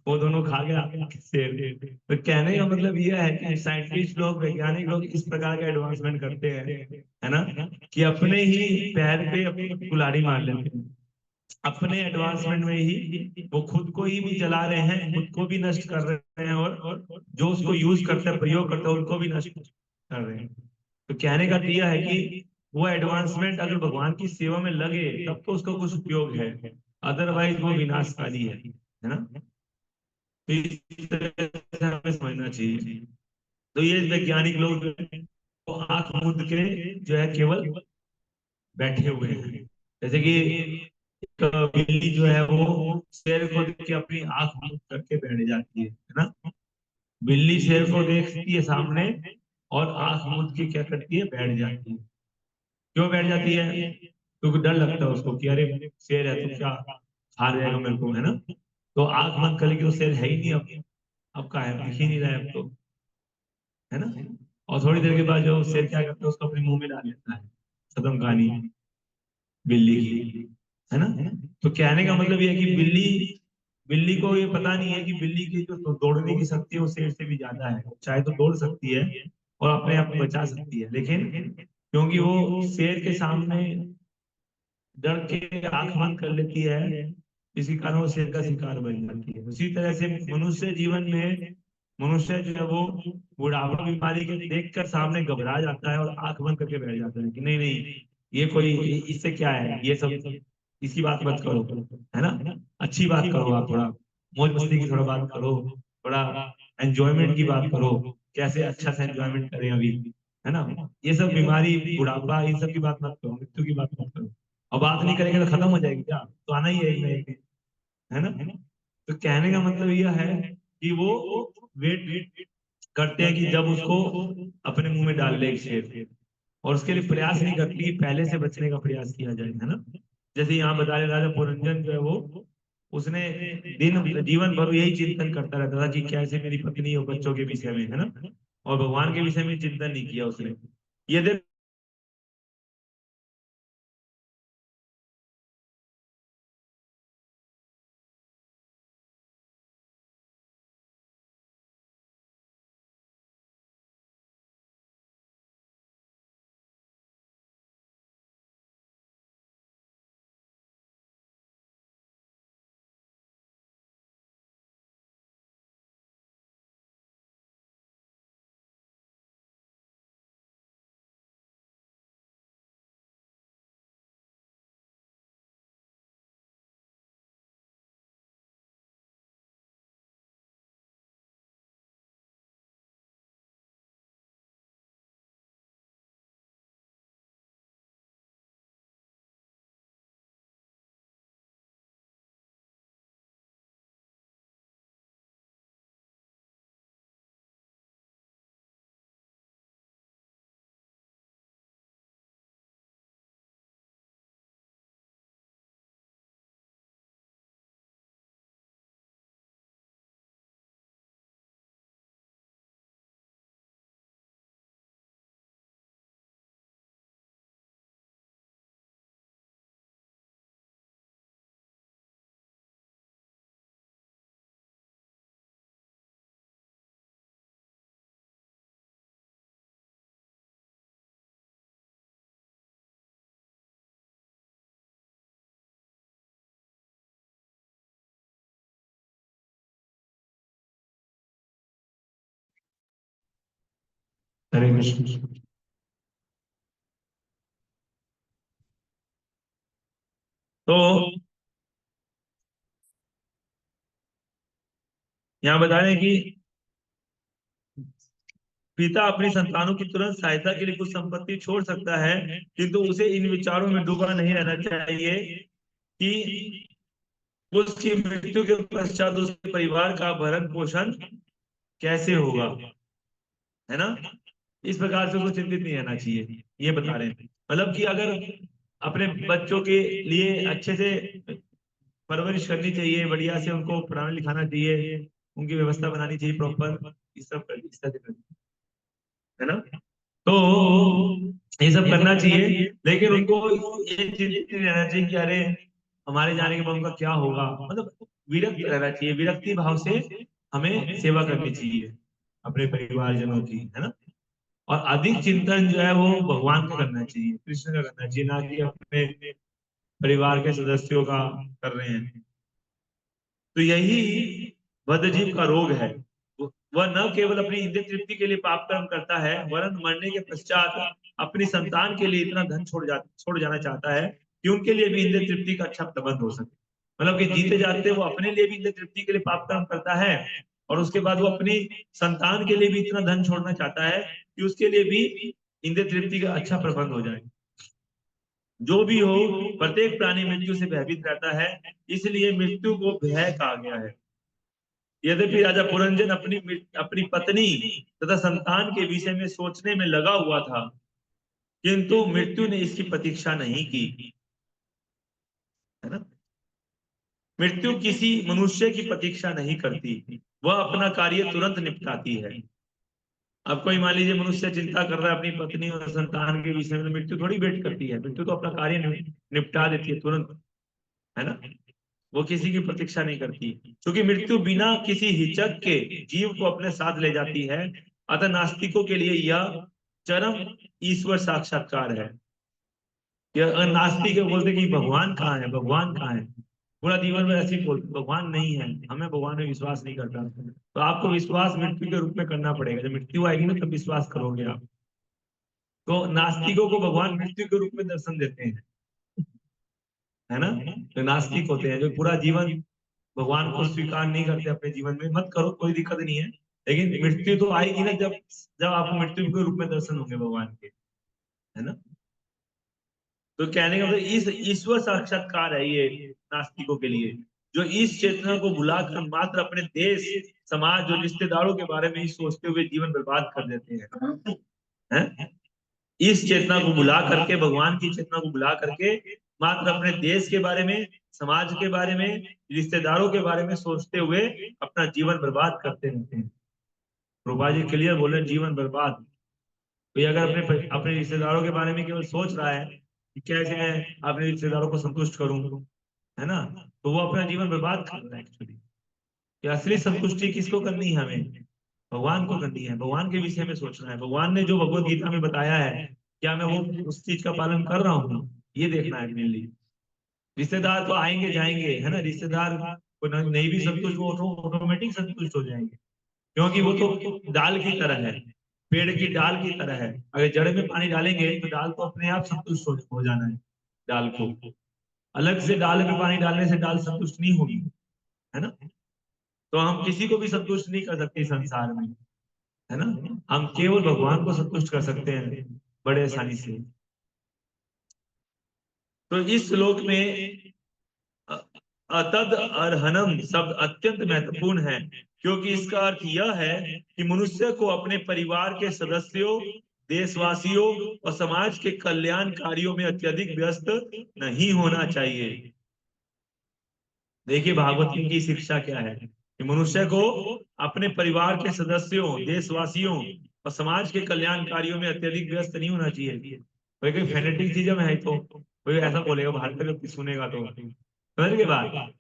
वो दोनों खा गया शेर। तो कहने का मतलब यह है कि साइंटिस्ट लोग, वैज्ञानिक लोग इस प्रकार का एडवांसमेंट करते हैं, है ना, कि अपने ही पैर पे अपनी कुल्हाड़ी मार लेते हैं। अपने एडवांसमेंट में ही वो खुद को ही भी जला रहे हैं, खुद को भी नष्ट कर रहे हैं, और जो उसको यूज करते हैं, प्रयोग करते हैं, उनको भी नष्ट कर रहे हैं। तो कहने का यह है कि वो एडवांसमेंट अगर भगवान की सेवा में लगे तब तो उसका कुछ उपयोग है, अदरवाइज वो विनाशकारी है ना। तो इस तरह से हमें समझना चाहिए। तो ये वैज्ञानिक लोग जो है, वो आंख मूंद के जो है केवल बैठे हुए हैं। जैसे कि एक बिल्ली जो है वो शेर को देख के अपनी आंख बंद करके बैठ जाती है ना। बिल्ली शेर को देखती है सामने और आंख मूंद के क्या करती है, बैठ जाती है। क्यों बैठ जाती है? क्योंकि डर लगता है उसको कि अरे शेर है तो क्या खा जाएगा मेरे को, है ना। तो आंख बंद कर लेगी तो शेर है ही नहीं अब का है, दिख ही नहीं रहा है अब तो, है ना। और थोड़ी देर के बाद जो शेर क्या करता है, उसको अपने मुंह में डाल लेता है। खत्म कहानी बिल्ली की, है ना। तो कहने का मतलब ये है कि बिल्ली बिल्ली को ये पता नहीं है कि बिल्ली की जो दौड़ने की शक्ति है वो शेर से भी ज्यादा है। चाहे तो दौड़ सकती है और अपने आप को बचा सकती है, लेकिन क्योंकि वो शेर के सामने डर के आंख बंद कर लेती है, इसी कारण वो शेर का शिकार बन जाती है। उसी तरह से मनुष्य जीवन में मनुष्य जो है वो बुढ़ापा बीमारी के देखकर सामने घबरा जाता है और आंख बंद करके बैठ जाता है कि नहीं नहीं, ये कोई इससे क्या है, ये सब इसकी बात मत करो, है ना। अच्छी बात करो, आप थोड़ा मौज मस्ती की थोड़ा बात करो, थोड़ा एंजॉयमेंट की बात करो, कैसे अच्छा से एंजॉयमेंट करें अभी, है ना। ये सब बीमारी बुढ़ापा इन सब की बात मत करो, मृत्यु की बात मत करो। अब बात नहीं करेंगे तो खत्म हो जाएगी क्या, तो आना ही है एक ना एक दिन, है ना। तो कहने का मतलब यह है कि वो वेट करते हैं कि जब उसको अपने मुंह में डाल ले एक शेर, और उसके लिए प्रयास नहीं करती कि पहले से बचने का प्रयास किया जाए, है ना। जैसे यहाँ बता रहे राजा पुरंजन जो है वो उसने दिन जीवन भर यही चिंतन करता रहता था कि कैसे मेरी पत्नी और बच्चों के विषय में, है ना, और भगवान के विषय में चिंतन नहीं किया उसने। ये देख हरे कृष्ण। तो यहाँ बता रहे हैं कि पिता अपनी संतानों की तुरंत सहायता के लिए कुछ संपत्ति छोड़ सकता है, किंतु उसे इन विचारों में डूबा नहीं रहना चाहिए कि उसकी मृत्यु के पश्चात उसके परिवार का भरण पोषण कैसे होगा, है ना। इस प्रकार से उसको चिंतित नहीं रहना चाहिए, ये बता रहे हैं। मतलब कि अगर अपने बच्चों के लिए अच्छे से परवरिश करनी चाहिए, बढ़िया से उनको पढ़ाना लिखाना चाहिए, उनकी व्यवस्था बनानी चाहिए प्रॉपर, इस सब इस तरह से, है ना। तो ये सब करना चाहिए, लेकिन उनको ये चिंतित नहीं रहना चाहिए कि अरे हमारे जाने के बाद उनका क्या होगा। मतलब विरक्त रहना चाहिए, विरक्ति भाव से हमें सेवा करनी चाहिए अपने परिवारजनों की, है ना। और अधिक चिंतन जो है वो भगवान का करना चाहिए, कृष्ण का करना चाहिए, ना कि अपने परिवार के सदस्यों का कर रहे हैं। तो यही बद्धजीव का रोग है, वह न केवल अपनी इंद्रिय तृप्ति के लिए पाप कर्म करता है, वरन मरने के पश्चात अपनी संतान के लिए इतना धन छोड़ जाना चाहता है कि उनके लिए भी इंद्रिय तृप्ति का अच्छा प्रबंध हो सके। मतलब कि जीते जाते वो अपने लिए भी इंद्रिय तृप्ति के लिए पाप कर्म करता है, और उसके बाद वो अपनी संतान के लिए भी इतना धन छोड़ना चाहता है कि उसके लिए भी इंद्रिय तृप्ति का अच्छा प्रबंध हो जाए। जो भी हो, प्रत्येक प्राणी मृत्यु से भयभीत रहता है, इसलिए मृत्यु को भय कहा गया है। यद्यपि राजा पुरंजन अपनी पत्नी तथा संतान के विषय में सोचने में लगा हुआ था, किंतु मृत्यु ने इसकी प्रतीक्षा नहीं की, है ना। मृत्यु किसी मनुष्य की प्रतीक्षा नहीं करती, वह अपना कार्य तुरंत निपटाती है। अब कोई मान लीजिए मनुष्य चिंता कर रहा है अपनी पत्नी और संतान के विषय में, मृत्यु थोड़ी वेट करती है, मृत्यु तो अपना कार्य निपटा देती है तुरंत, है ना। वो किसी की प्रतीक्षा नहीं करती, क्योंकि मृत्यु बिना किसी हिचक के जीव को अपने साथ ले जाती है। अतः नास्तिकों के लिए यह चरम ईश्वर साक्षात्कार है। यह नास्तिक बोलते कि भगवान कहाँ है, भगवान कहाँ है, पूरा जीवन में ऐसे ही बोलते भगवान नहीं है, हमें भगवान में विश्वास नहीं करता। तो आपको विश्वास मृत्यु के रूप में करना पड़ेगा, जब मृत्यु आएगी ना तब विश्वास करोगे आप। तो नास्तिकों को भगवान मृत्यु के रूप में दर्शन देते हैं, है ना। जो नास्तिक होते हैं, जो पूरा जीवन भगवान को स्वीकार नहीं करते अपने जीवन में, मत करो, कोई दिक्कत नहीं है, लेकिन मृत्यु तो आएगी ना जब जब आपको मृत्यु के रूप में दर्शन होंगे भगवान के, है ना। तो कहने का मतलब इस ईश्वर साक्षात्कार है ये नास्तिकों के लिए, जो इस चेतना को भुलाकर मात्र अपने देश समाज और रिश्तेदारों के बारे में ही सोचते हुए जीवन बर्बाद कर देते हैं। इस चेतना को भुला करके, भगवान की चेतना को भुला करके मात्र अपने देश के बारे में, समाज के बारे में, रिश्तेदारों के बारे में सोचते हुए अपना जीवन बर्बाद करते रहते हैं। प्रभा जी क्लियर बोले, जीवन बर्बाद। कोई अगर अपने अपने रिश्तेदारों के बारे में केवल सोच रहा है कि कैसे मैं अपने रिश्तेदारों को संतुष्ट करूं, है ना, तो वो अपना जीवन बर्बाद कर रहा है एक्चुअली। कि असली संतुष्टि किसको करनी है, हमें भगवान को करनी है, भगवान के विषय में सोचना है। भगवान ने जो भगवत गीता में बताया है, क्या मैं वो उस चीज का पालन कर रहा हूँ, ये देखना है मेरे लिए। रिश्तेदार तो आएंगे जाएंगे, है ना, रिश्तेदार को नहीं भी संतुष्ट, वो ऑटोमेटिक संतुष्ट हो जाएंगे, क्योंकि वो तो डाल की तरह है, पेड़ की डाल की तरह है। अगर जड़ में पानी डालेंगे तो डाल तो अपने आप संतुष्ट हो जाना है। डाल को अलग से डाल में पानी डालने से डाल संतुष्ट नहीं होगी, है ना। तो हम किसी को भी संतुष्ट नहीं कर सकते संसार में, है ना। हम केवल भगवान को संतुष्ट कर सकते हैं बड़े आसानी से। तो इस श्लोक में अतद अर्हनम शब्द अत्यंत महत्वपूर्ण है, क्योंकि इसका अर्थ यह है कि मनुष्य को अपने परिवार के सदस्यों, देशवासियों और समाज के कल्याण कार्यों में अत्यधिक व्यस्त नहीं होना चाहिए। देखिए भागवत की शिक्षा क्या है कि मनुष्य को अपने परिवार के सदस्यों, देशवासियों और समाज के कल्याण कार्यों में अत्यधिक व्यस्त नहीं होना चाहिए। कोई फेनेटिसिज्म है तो कोई ऐसा बोलेगा, बाहर का व्यक्ति सुनेगा तो समझ के बात।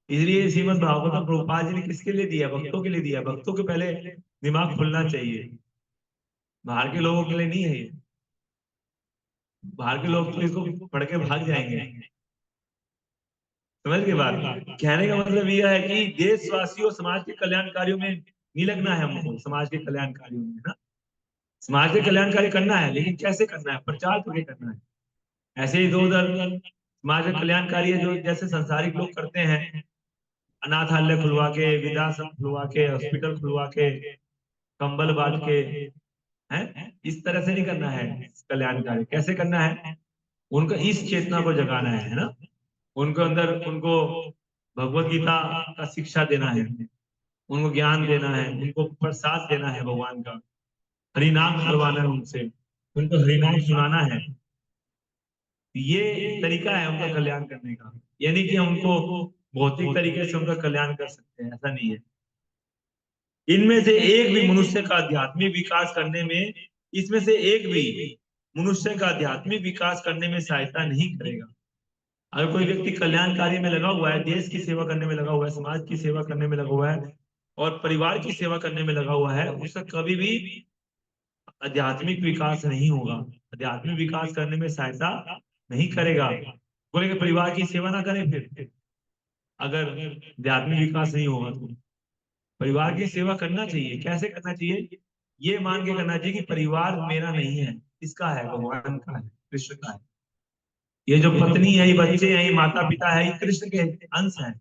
इसलिए श्रीमद् भागवतम प्रभुपाद जी ने किसके लिए दिया, भक्तों के लिए दिया। भक्तों के पहले दिमाग खुलना चाहिए, बाहर के लोगों के लिए नहीं है ये। बाहर के लोग तो इसको पढ़ के भाग जाएंगे, समझ के बात। कहने का मतलब यह है कि देशवासियों, समाज के कल्याण कार्यों में नहीं लगना है हमको, समाज के कल्याण कार्यों में ना, समाज के कल्याण कार्य करना है, लेकिन कैसे करना है, प्रचार करके करना है। ऐसे ही दो उधर समाज के कल्याण कार्य जो जैसे संसारिक लोग करते हैं, अनाथालय खुलवा के, वृद्धाश्रम खुलवा के, हॉस्पिटल खुलवा के, कंबल बांट के, हैं, इस तरह से नहीं करना है। कल्याण कार्य कैसे करना है, उनको इस चेतना को जगाना है ना, उनको अंदर, उनको भगवत गीता का शिक्षा देना है, उनको ज्ञान देना है, उनको प्रसाद देना है भगवान का, हरिनाम करवाना है उनसे, उनको हरिनाम सुनाना है। ये तरीका है उनका कल्याण करने का। यानी कि हम उनको भौतिक तरीके से उनका कल्याण कर सकते हैं, ऐसा नहीं है। इनमें से एक भी मनुष्य का आध्यात्मिक विकास करने में, इसमें से एक भी मनुष्य का आध्यात्मिक विकास करने में सहायता नहीं करेगा। अगर कोई व्यक्ति कल्याण कार्य में लगा हुआ है, देश की सेवा करने में लगा हुआ है, समाज की सेवा करने में लगा हुआ है और परिवार की सेवा करने में लगा हुआ है, उसका कभी भी आध्यात्मिक विकास नहीं होगा, आध्यात्मिक विकास करने में सहायता नहीं करेगा। बोलेंगे परिवार की सेवा ना करें फिर, अगर आध्यात्मिक विकास नहीं होगा तो परिवार की सेवा करना चाहिए। कैसे करना चाहिए? ये मान के करना चाहिए कि परिवार मेरा नहीं है, इसका है, भगवान का है, कृष्ण का है। ये जो पत्नी है, ये बच्चे हैं, ये माता पिता है, ये कृष्ण के अंश है।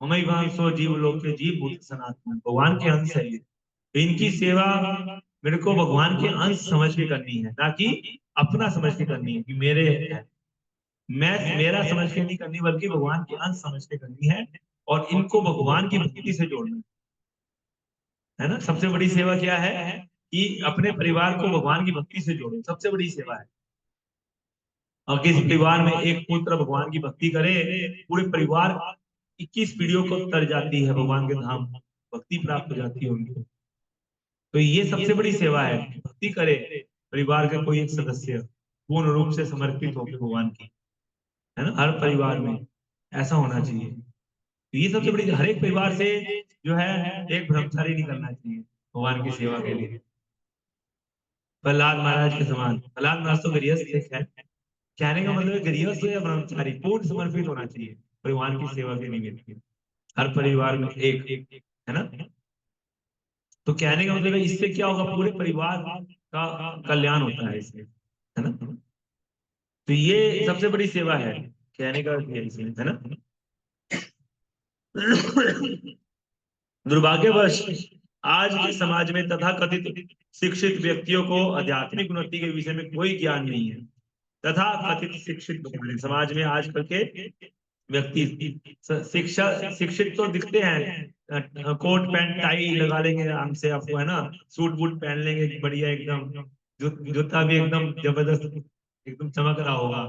ममई वांसो जीव लोक के जीव भूत सनातन, भगवान के अंश है ये। तो इनकी सेवा मेरे को भगवान के अंश समझ के करनी है, ना कि अपना समझ के करनी है कि मेरे है। मैं मेरा समझ के नहीं करनी, बल्कि भगवान के अंश समझ के करनी है। और इनको भगवान की भक्ति से जोड़ना है ना। सबसे बड़ी सेवा क्या है? कि अपने परिवार को भगवान की भक्ति से जोड़ो, सबसे बड़ी सेवा है। और किसी परिवार में एक पुत्र भगवान की भक्ति करे, पूरे परिवार 21 पीढ़ियों को तर जाती है भगवान के धाम, भक्ति प्राप्त हो जाती है उनको। तो ये सबसे बड़ी सेवा है, भक्ति करे परिवार का कोई एक सदस्य पूर्ण रूप से समर्पित होकर भगवान की, है ना। हर परिवार में ऐसा होना चाहिए। तो ये सबसे बड़ी, हर एक परिवार से जो है एक ब्रह्मचारी निकलना चाहिए भगवान की सेवा के लिए। प्रहलाद महाराज के समान। प्रहलाद महाराज तो गृहस्थ है, कहने का मतलब है गृहस्थ या ब्रह्मचारी पूर्ण समर्पित होना चाहिए भगवान की सेवा के निमित्त। हर परिवार में एक एक है ना। तो कहने का मतलब है इससे क्या होगा, पूरे परिवार का कल्याण होता है इससे, है ना। तो ये सबसे बड़ी सेवा है, कहने का अर्थ ये इसमें, है ना। दुर्भाग्यवश आज के समाज में तथा कथित शिक्षित व्यक्तियों को आध्यात्मिक उन्नति के विषय में कोई ज्ञान नहीं है। तथा कथित शिक्षित समाज में आजकल के व्यक्ति शिक्षा शिक्षित तो दिखते हैं, कोट पैंट टाई लगा लेंगे आराम से, आपको है ना, सूट बूट पहन लेंगे बढ़िया एकदम, जूता भी एकदम जबरदस्त एकदम चमक रहा होगा,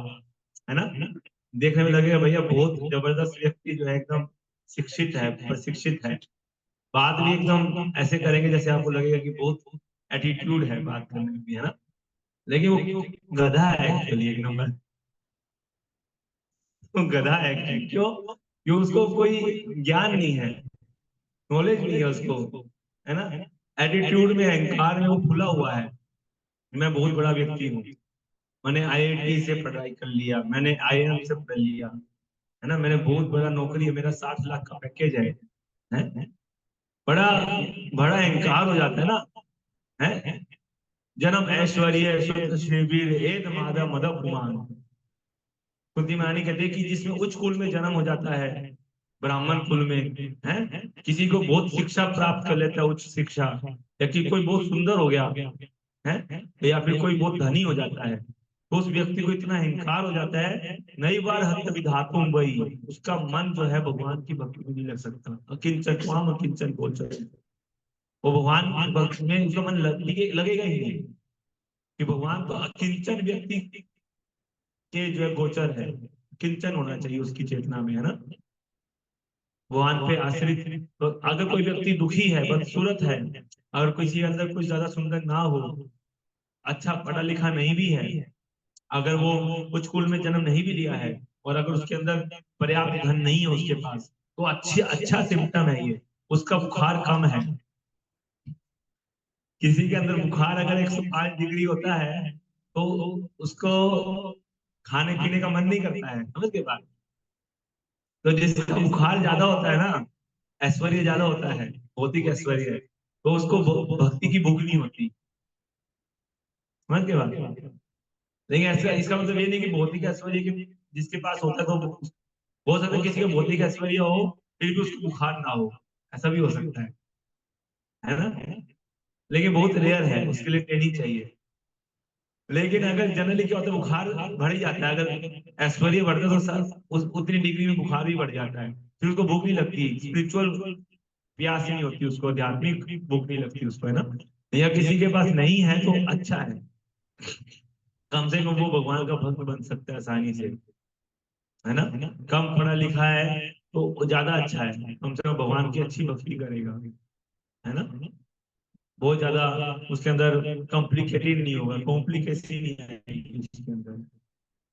है ना। देखने में लगेगा भैया बहुत जबरदस्त व्यक्ति जो है एकदम शिक्षित है, प्रशिक्षित है। बात भी एकदम ऐसे करेंगे जैसे आपको लगेगा कि बहुत एटीट्यूड है बात करने में भी, है ना। लेकिन वो गधा है एक्चुअली, एक नंबर वो गधा है एक्चुअली। क्यों? क्यों? उसको कोई ज्ञान नहीं है, नॉलेज नहीं है उसको, है ना। एटीट्यूड में, अहंकार में वो फुला हुआ है। मैं बहुत बड़ा व्यक्ति हूँ, मैंने आईआईटी से पढ़ाई कर लिया, मैंने आईआईएम से पढ़ लिया, है ना, मैंने बहुत बड़ा नौकरी है, मेरा 60 लाख का पैकेज है? बड़ा बड़ा अहंकार हो जाता है ना, है। जन्म ऐश्वर्य सुत शिविर एद माधव मदव कुमार। कुंती महारानी कहते हैं कि जिसमें उच्च कुल में जन्म हो जाता है, ब्राह्मण कुल में, है, किसी को बहुत शिक्षा प्राप्त कर लेता है, उच्च शिक्षा, या कि कोई बहुत सुंदर हो गया है, या फिर कोई बहुत धनी हो जाता है, तो उस व्यक्ति को इतना अहंकार हो जाता है, नई बार हत विधातुम वही, उसका मन जो है भगवान की भक्ति में नहीं लग सकता। अकिंचन स्वाम अकिंचन गोचर, वो भगवान की भक्ति में उसका मन लगेगा ही नहीं, कि भगवान तो अकिंचन व्यक्ति के जो है गोचर है, किंचन होना चाहिए उसकी चेतना में, है ना, भगवान पे आश्रित। तो अगर कोई व्यक्ति दुखी है, बदसूरत है, अगर किसी के अंदर कुछ ज्यादा सुंदर ना हो, अच्छा पढ़ा लिखा नहीं भी है, अगर वो उच्च कुल में जन्म नहीं भी लिया है, और अगर उसके अंदर पर्याप्त धन नहीं है उसके पास, तो अच्छा सिम्टम है ये, उसका बुखार कम है। किसी के अंदर बुखार अगर 105 डिग्री होता है, तो उसको खाने पीने का मन नहीं करता है, समझ गए बात। तो जिसका बुखार ज्यादा होता है ना, ऐश्वर्य ज्यादा होता है, भौतिक ऐश्वर्य, तो उसको भक्ति की भूख नहीं होती, समझ गए बात। लेकिन ऐसा इसका मतलब ये नहीं कि भौतिक ऐश्वर्य के जिसके पास होता है तो हो सकता है किसी का भौतिक ऐश्वर्य हो फिर भी उसको बुखार ना हो, ऐसा भी हो सकता है ना। लेकिन बहुत रेयर है, उसके लिए ट्रेनिंग चाहिए। लेकिन अगर जनरली क्या होता है, बुखार बढ़ ही जाता है, अगर ऐश्वर्य बढ़ता है तो उतनी डिग्री में बुखार भी बढ़ जाता है, फिर उसको भूख नहीं लगती, स्पिरिचुअल प्यास नहीं होती उसको, आध्यात्मिक भूख नहीं लगती उसको, है ना। या किसी के पास नहीं है तो अच्छा है, कम से कम वो भगवान का भक्त बन सकता है आसानी से, है ना। कम पढ़ा लिखा है तो ज्यादा अच्छा है, कम से कम भगवान की अच्छी भक्ति करेगा, है ना। बहुत ज्यादा उसके अंदर कॉम्प्लिकेटेड नहीं होगा, कॉम्प्लिकेशन नहीं आएगी उसके अंदर,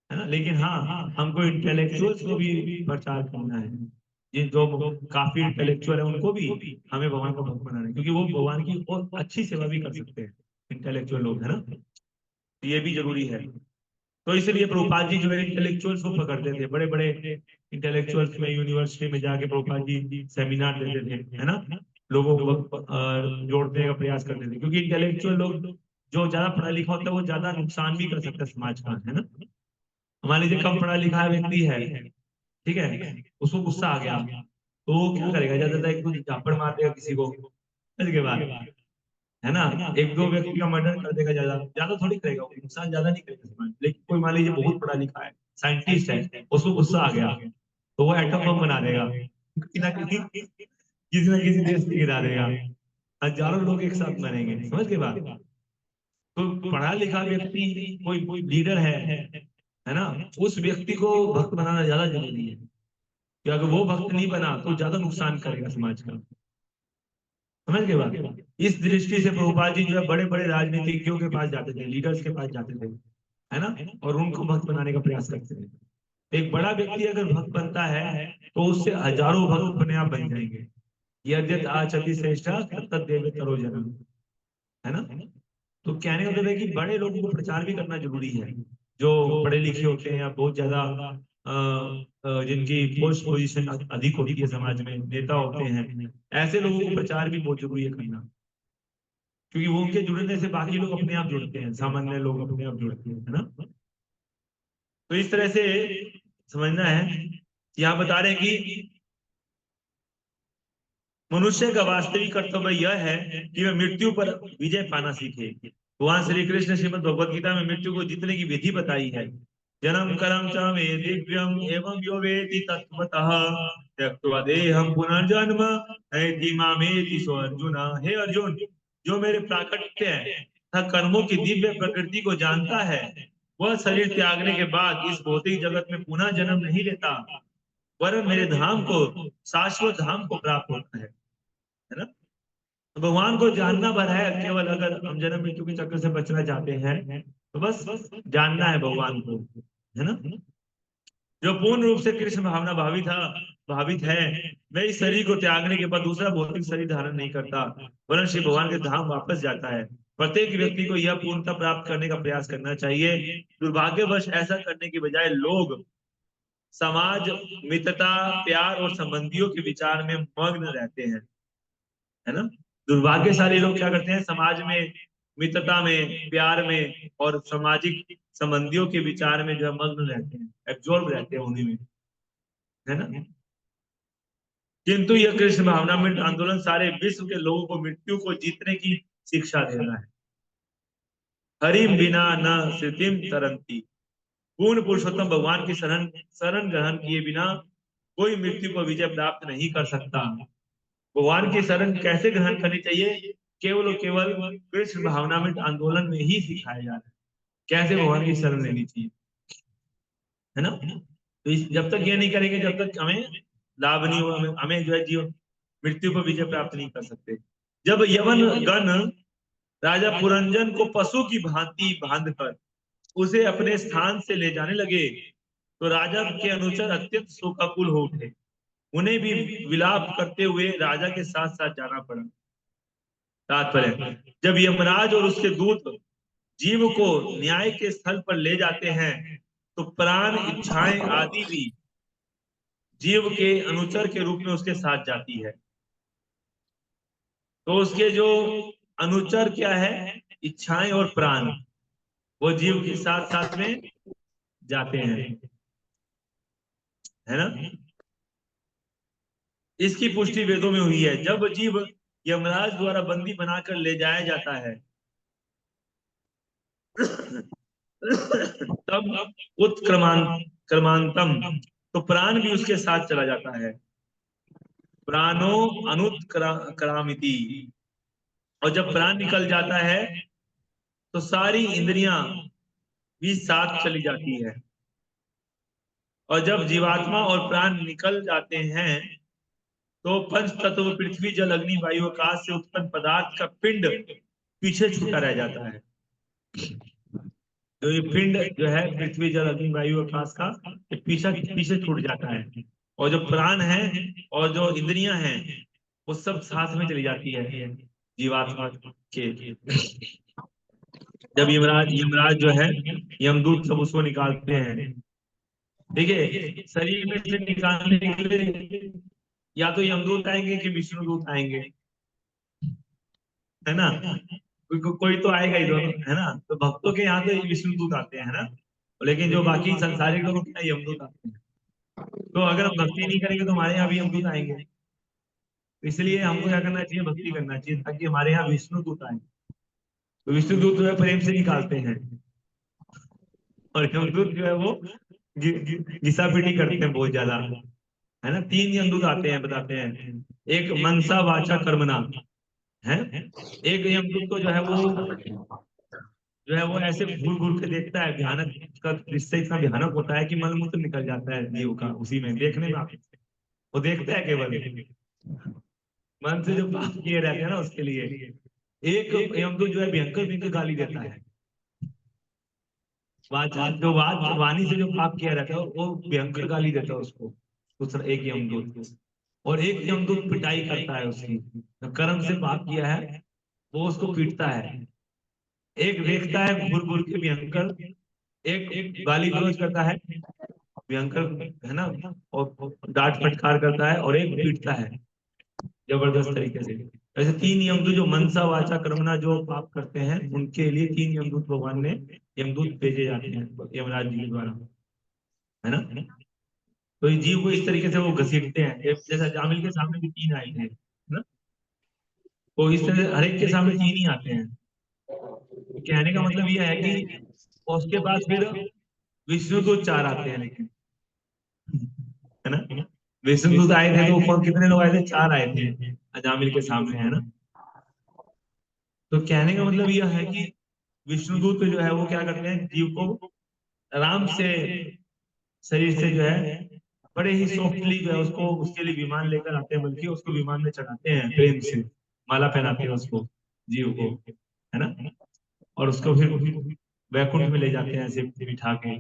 है ना। लेकिन हाँ, हमको इंटेलेक्चुअल्स को भी प्रचार करना है, ये जो काफी इंटेलेक्चुअल है उनको भी हमें भगवान का भक्त बनाना है, क्योंकि वो भगवान की और अच्छी सेवा भी कर सकते हैं, इंटेलेक्चुअल लोग, है ना। तो ये भी जरूरी है। तो इसलिए प्रभुपाद जी जो है इंटेलेक्चुअल्स को पकड़ते थे, बड़े बड़े इंटेलेक्चुअल्स में यूनिवर्सिटी में जाके प्रभुपाद जी सेमिनार देते थे, है ना। लोगों को जोड़ने का प्रयास करते थे, क्योंकि इंटेलेक्चुअल लोग जो ज्यादा पढ़ा लिखा होता है वो ज्यादा नुकसान भी कर सकता है समाज का, है ना। मान लीजिए कम पढ़ा लिखा व्यक्ति है, ठीक है, उसको गुस्सा आ गया तो वो क्या करेगा, ज्यादा एक दो झापड़ मार देगा किसी को, इसके बाद, है ना, एक दो व्यक्ति का मर्डर कर देगा, ज्यादा ज्यादा थोड़ी करेगा वो, नुकसान ज्यादा नहीं करेगा समाज। लेकिन कोई मान लीजिए बहुत पढ़ा लिखा है, साइंटिस्ट है, उसको गुस्सा आ गया तो वो एटम बम बना देगा, किसी ना किसी देश में गिरा देगा, हजारों लोग एक साथ मरेंगे, समझ के बाद। तो पढ़ा लिखा व्यक्ति कोई कोई लीडर है ना, उस व्यक्ति को भक्त बनाना ज्यादा जरूरी है, कि अगर वो भक्त नहीं बना तो ज्यादा नुकसान करेगा समाज का, समझ गए बात। इस दृष्टि से प्रभुपाद जी जो है बड़े बड़े राजनीतिज्ञों के पास जाते थे, लीडर्स के पास जाते थे, है ना, और उनको भक्त बनाने का प्रयास करते थे। एक बड़ा व्यक्ति अगर भक्त बनता है तो उससे हजारों भक्त अपने आप बन जाएंगे। यद्यत आचति श्रेष्ठ तत्त देव तरो जन्म, है ना। तो कहने का मतलब है कि बड़े लोगों को प्रचार भी करना जरूरी है, जो पढ़े लिखे होते हैं या बहुत ज्यादा जिनकी पोस्ट पोजीशन अधिक होती है समाज में, नेता होते हैं, ऐसे लोगों को प्रचार भी बहुत जरूरी है करना, क्योंकि वो उनके जुड़ने से बाकी लोग अपने आप जुड़ते हैं, सामान्य लोग अपने आप जुड़ते हैं, है ना। तो इस तरह से समझना है। यहाँ बता रहे हैं कि मनुष्य का वास्तविक कर्तव्य यह है कि वह मृत्यु पर विजय पाना सीखे। भगवान श्री कृष्ण श्रीमद् भगवद गीता में मृत्यु को जीतने की विधि बताई है। जन्म कर्म च मे दिव्यम एवं यो वेति तत्वतः त्यक्त्वा देहं पुनर्जन्म नयति मामेति सो अर्जुन। हे अर्जुन, जो मेरे प्राकट्य तथा कर्मों की दिव्य प्रकृति को जानता है, वह शरीर त्यागने के बाद इस भौतिक जगत में पुनः जन्म नहीं लेता, वरन मेरे धाम को, शाश्वत धाम को प्राप्त होता है ना। तो भगवान को जानना भर है, केवल अगर हम जन्म मृत्यु के चक्कर से बचना चाहते हैं तो बस जानना है भगवान को, है ना। जो पूर्ण रूप से कृष्ण भावना भावित है, वह इस शरीर को त्यागने के बाद दूसरा भौतिक शरीर धारण नहीं करता, वरन श्री भगवान के धाम वापस जाता है। प्रत्येक व्यक्ति को यह पूर्णता प्राप्त करने का प्रयास करना चाहिए। दुर्भाग्यवश ऐसा करने की बजाय लोग समाज, मित्रता, प्यार और संबंधियों के विचार में मग्न रहते हैं, है ना। दुर्भाग्यशाली लोग क्या करते हैं, समाज में, मित्रता में, प्यार में और सामाजिक संबंधियों के विचार में जो है मग्न रहते हैं, एब्जॉर्ब रहते हैं उन्हीं में, है ना। किंतु यह कृष्ण भावनामृत आंदोलन सारे विश्व के लोगों को मृत्यु को जीतने की शिक्षा दे रहा है। हरिम बिना न स्थितिम तरंती। पूर्ण पुरुषोत्तम भगवान की शरण शरण ग्रहण किए बिना कोई मृत्यु को विजय प्राप्त नहीं कर सकता। भगवान की शरण कैसे ग्रहण करनी चाहिए, केवल और केवल कृष्ण भावनामृत आंदोलन में ही सिखाया जा रहा है, कैसे भगवान की शरण लेनी चाहिए, है ना। तो जब तक ये नहीं करेंगे, जब तक हमें लाभ नहीं हो, हमें जो है जीवन मृत्यु पर विजय प्राप्त नहीं कर सकते। जब यवन गण राजा पुरंजन को पशु की भांति बांधकर उसे अपने स्थान से ले जाने लगे तो राजा के अनुचर अत्यंत शोकाकुल हो उठे। उन्हें भी विलाप करते हुए राजा के साथ साथ जाना पड़ा। तात्पर्य, जब यमराज और उसके दूत जीव को न्याय के स्थल पर ले जाते हैं तो प्राण, इच्छाएं आदि भी जीव के अनुचर के रूप में उसके साथ जाती है। तो उसके जो अनुचर क्या है, इच्छाएं और प्राण, वो जीव के साथ साथ में जाते हैं, है ना। इसकी पुष्टि वेदों में हुई है। जब जीव यमराज द्वारा बंदी बनाकर ले जाया जाता है तब क्रमांतम, तो प्राण भी उसके साथ चला जाता है। प्राणो अनुत्क्रामिति। और जब प्राण निकल जाता है तो सारी इंद्रियां भी साथ चली जाती है। और जब जीवात्मा और प्राण निकल जाते हैं तो पंच तत्व पृथ्वी, जल, अग्नि, वायु, आकाश से उत्पन्न पदार्थ का पिंड पीछे छूटा रह जाता है। तो ये पिंड जो है पृथ्वी, जल, अग्नि, वायु, आकाश का, ये पीछे पीछे छूट जाता है। और जो प्राण है और जो इंद्रियां हैं वो सब साथ में चली जाती है जीवात्मा के। जब यमराज जो है, यमदूत सब उसको निकालते हैं, ठीक है, शरीर में से निकालने के लिए या तो यमदूत आएंगे कि विष्णु दूत आएंगे, है ना, कोई तो आएगा ही दोनों, है ना। तो भक्तों के यहाँ तो विष्णु दूत आते हैं, है ना। लेकिन जो बाकी संसारिक लोगों के यहाँ यमदूत आते हैं। तो अगर हम भक्ति नहीं करेंगे तो हमारे यहाँ भी यमदूत आएंगे। तो इसलिए हमको क्या करना चाहिए, भक्ति करना चाहिए, ताकि हमारे यहाँ विष्णु दूत आए। तो विष्णु दूत जो है प्रेम से निकालते हैं, और यमदूत जो है वो घिसा पिटी करते हैं बहुत ज्यादा, है ना। तीन यमदूत आते हैं, बताते हैं। एक मनसा वाचा कर्मणा है। एक यमदूत को जो है वो ऐसे घूर घूर के देखता है, भयानक, उसका दृश्य इतना भयानक होता है कि मलमूत्र निकल जाता है जीव का उसी में देखने में। वो देखता है केवल मन से जो पाप किए रहते हैं ना उसके लिए। एक यमदूत जो है भयंकर भयंकर गाली देता है, वाचा जो वाणी से जो पाप किया रहता है वो भयंकर गाली देता है उसको, दूसरा एक यमदूत। और एक यमदूत पिटाई करता है उसकी, जो कर्म से पाप किया है वो उसको पीटता है। एक देखता है घूर घूर के भयंकर, एक गाली गलौज करता है भयंकर, है ना, और डांट फटकार करता है, और एक पीटता है जबरदस्त तरीके से। ऐसे तीन यमदूत जो मनसा वाचा कर्मणा जो पाप करते हैं उनके लिए तीन यमदूत भगवान ने यमदूत भेजे जाते हैं यमराज जी के द्वारा, है ना। तो इस जीव को इस तरीके से वो घसीटते हैं, जैसा जामिल के सामने भी तीन आए थे, है ना। तो इस तरह से हर एक के सामने तीन ही आते हैं। तो कहने का मतलब ये है कि उसके बाद फिर विष्णु को चार आते हैं, लेकिन, है ना। विष्णुदूत आए थे तो कौन, कितने लोग आए थे, चार आए थे अजामिल के सामने, है ना। तो कहने का मतलब यह है कि विष्णुदूत जो है वो क्या करते हैं, जीव को आराम से शरीर से जो है बड़े ही सॉफ्टली जो है उसको, उसके लिए विमान लेकर आते हैं, बल्कि उसको विमान में चढ़ाते हैं प्रेम से, माला पहनाते हैं उसको, जीव को, है ना। और उसको फिर वैकुंठ में ले जाते हैं ऐसे बिठा के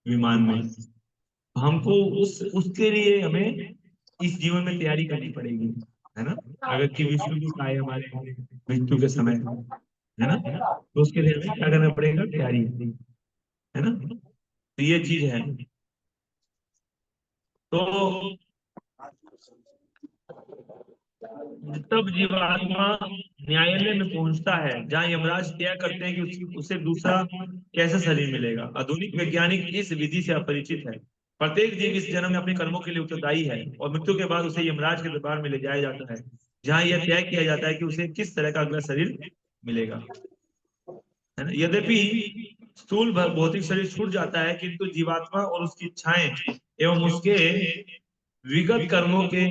विमान में। हमको उसके लिए हमें इस जीवन में तैयारी करनी पड़ेगी, है ना। अगर कि विष्णु दूत आए हमारे मृत्यु के समय, है ना, तो उसके लिए हमें क्या करना पड़ेगा, तैयारी, है ना। तो ये चीज है। तो तब जीवात्मा न्यायालय में पहुंचता है जहां यमराज तय करते हैं कि उसे दूसरा कैसा शरीर मिलेगा। आधुनिक वैज्ञानिक इस विधि से अपरिचित है। प्रत्येक जीव इस जन्म में अपने कर्मों के लिए उत्तरदायी है, और मृत्यु के बाद उसे यमराज के दरबार में ले जाया जाता है, जहां यह तय किया जाता है कि उसे किस तरह का अगला शरीर मिलेगा, है ना। यद्यपि स्थूल भौतिक शरीर छूट जाता है, किंतु जीवात्मा और उसकी इच्छाएं एवं उसके विगत कर्मों के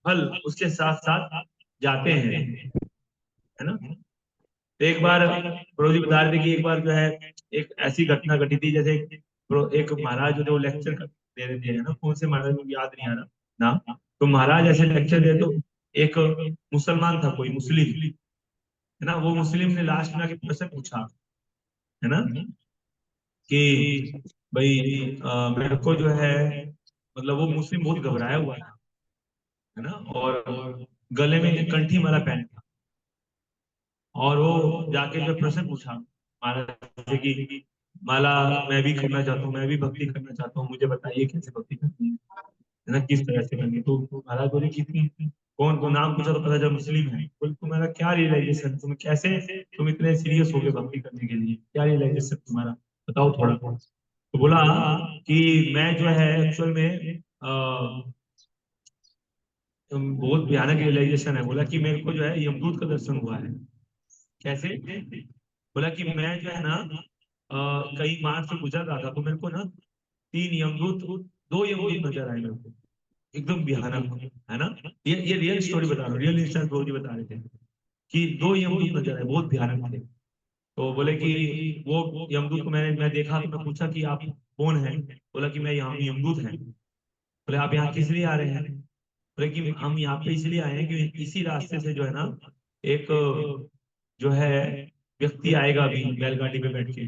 फल उसके साथ साथ जाते हैं, है ना। तो एक बार प्रभु जी बता रहे थे कि एक बार जो है एक ऐसी घटना घटी थी, जैसे एक महाराज जो लेक्चर दे रहे थे, है ना, कौन से महाराज मुझे याद नहीं आ रहा नाम। तो महाराज ऐसे लेक्चर दे, तो एक मुसलमान था, कोई मुस्लिम, है ना। वो मुस्लिम ने लास्ट में आके प्रश्न पूछा, है ना, कि भाई मेरे को जो है, मतलब वो मुस्लिम बहुत घबराया हुआ था, है ना, और गले में कंठी माला पहने था। और वो जाके जो प्रश्न पूछा महाराज से कि माला मैं भी करना चाहता हूँ, मैं भी भक्ति करना चाहता हूँ, मुझे बताइए कैसे भक्ति करनी है ना, किस तरह से करनी है। तो महाराज बोले कि कौन को नाम पूछा, तो पता चला मुस्लिम है। बोले तुम्हारा क्या रियलाइजेशन, तुम कैसे, तुम इतने सीरियस हो गए भक्ति करने के लिए, क्या रियलाइजेशन तुम्हारा, बताओ थोड़ा। तो बोला कि मैं जो है एक्चुअल में बहुत भयानक रियलाइजेशन है। बोला कि मेरे को जो है यमदूत का दर्शन हुआ है। कैसे? बोला कि मैं जो है ना कहीं मार्ग से गुजर रहा था, तो मेरे को ना तीन यमदूत, दो यमदूत नजर आए मेरे को, एकदम भयानक, है ना। ये रियल स्टोरी बता रहा हूँ, रियल इंस्टेंट प्रभु जी बता रहे थे कि दो यमदूत नजर आए, बहुत भयानक थे। तो बोले कि वो यमदूत को मैं देखा, तो मैं पूछा कि आप कौन है। बोला कि मैं यहाँ यमदूत है। बोले आप यहाँ किस लिए आ रहे हैं। बोले कि हम यहाँ पे इसलिए आए हैं कि इसी रास्ते से जो है ना एक जो है व्यक्ति आएगा अभी बैलगाड़ी पे बैठ के,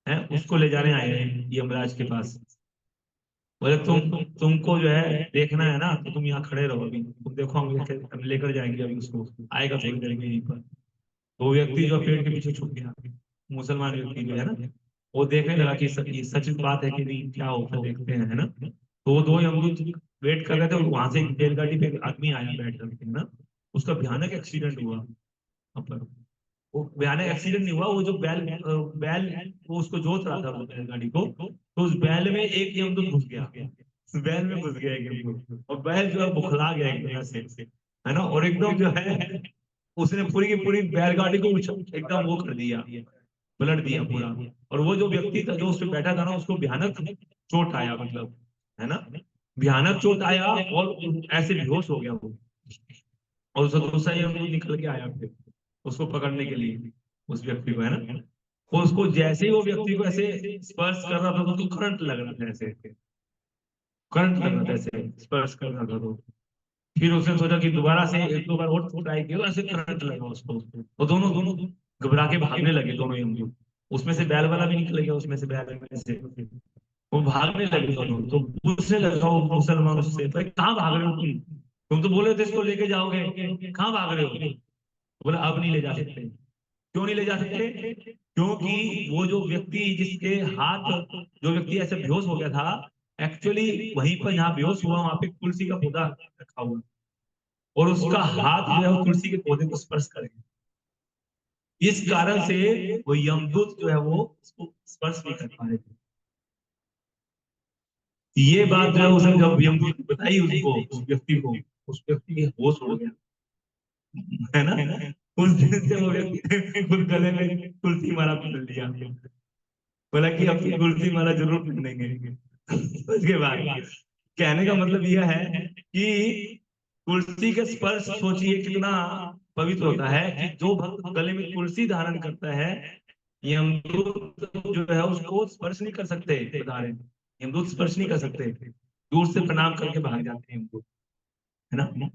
है, उसको ले जाने आए हैं यमराज के पास। बोले तुमको जो है देखना है ना, तो तुम यहाँ खड़े रहो, अभी तुम देखो, हम लेकर जाएंगे अभी उसको, आएगा थोड़ी देर में यहीं पर। तो वो व्यक्ति जो पेड़ के पीछे छुप गया, मुसलमान व्यक्ति जो है ना, वो देखने लगा कि ये सच बात है कि नहीं, क्या होता देखते हैं, है ना। तो वो दो यमदूत वेट कर रहे थे, और वहां से एक रेलगाड़ी पे एक आदमी आया बैठ करके, है ना। उसका भयानक एक्सीडेंट हुआ, पर वो भयानक एक्सीडेंट नहीं हुआ, वो जो बैल बैल वो उसको जोत रहा था बैलगाड़ी को, तो उस बैल में एक यमदूत घुस गया, उस बैल में घुस गया एक यमदूत, और बैल जो है बुखला गया एक तरह से, है ना, और एकदम जो है उसने पूरी की पूरी बैलगाड़ी को एकदम वो कर दिया, पलट दिया पूरा। और वो जो व्यक्ति था जो उस पर बैठा था ना, उसको भयानक चोट आया, मतलब, है ना, भयानक चोट आया, और ऐसे बेहोश हो गया वो। और उसका दूसरा यमदूत निकल के आया फिर उसको पकड़ने के लिए, उस व्यक्ति को, है ना। तो उसको जैसे ही वो व्यक्ति को ऐसे स्पर्श कर रहा था तो उसको करंट लग रहा था, ऐसे करंट लग रहा था, ऐसे स्पर्श कर रहा था तो फिर उसने सोचा कि दोबारा से एक दो बार और ट्राई किया, ऐसे करंट लगा उसको, वो दोनों दोनों घबरा के भागने लगे दोनों यमदूत। उसमें से बैल वाला भी निकल गया, उसमें से बैल में से वो भागने लगे दोनों। तो पूछने लगा वो मुसलमान उससे, भाई कहाँ भाग रहे हो तुम तो बोले थे इसको लेके जाओगे, कहाँ भाग रहे हो? बोला अब नहीं ले जा सकते। क्यों नहीं ले जा सकते? क्योंकि वो जो व्यक्ति जिसके हाथ, जो व्यक्ति ऐसे बेहोश हो गया था, एक्चुअली वहीं पर जहाँ बेहोश हुआ वहां पे तुलसी का पौधा रखा हुआ, और उसका हाथ जो है वो तुलसी के पौधे को स्पर्श करेगा। इस कारण से वो यमदूत जो है वो उसको स्पर्श नहीं कर पा रहे थे। ये बात जो है उसने जब यमदूत ने बताई उसको, उस व्यक्ति को, उस व्यक्ति के होश उड़ गया, है ना। उस दिन से वो व्यक्ति ने खुद गले में तुलसी माला पहन लिया, बोला कि अब तो तुलसी माला जरूर पहनेंगे। उसके बाद कहने का मतलब यह है कि तुलसी का स्पर्श सोचिए कितना पवित्र होता है, कि जो भक्त गले में तुलसी धारण करता है, यमदूत जो है उसको स्पर्श नहीं कर सकते, बता रहे हैं। यमदूत स्पर्श नहीं कर सकते, दूर से प्रणाम करके भाग जाते हैं यमदूत, है ना।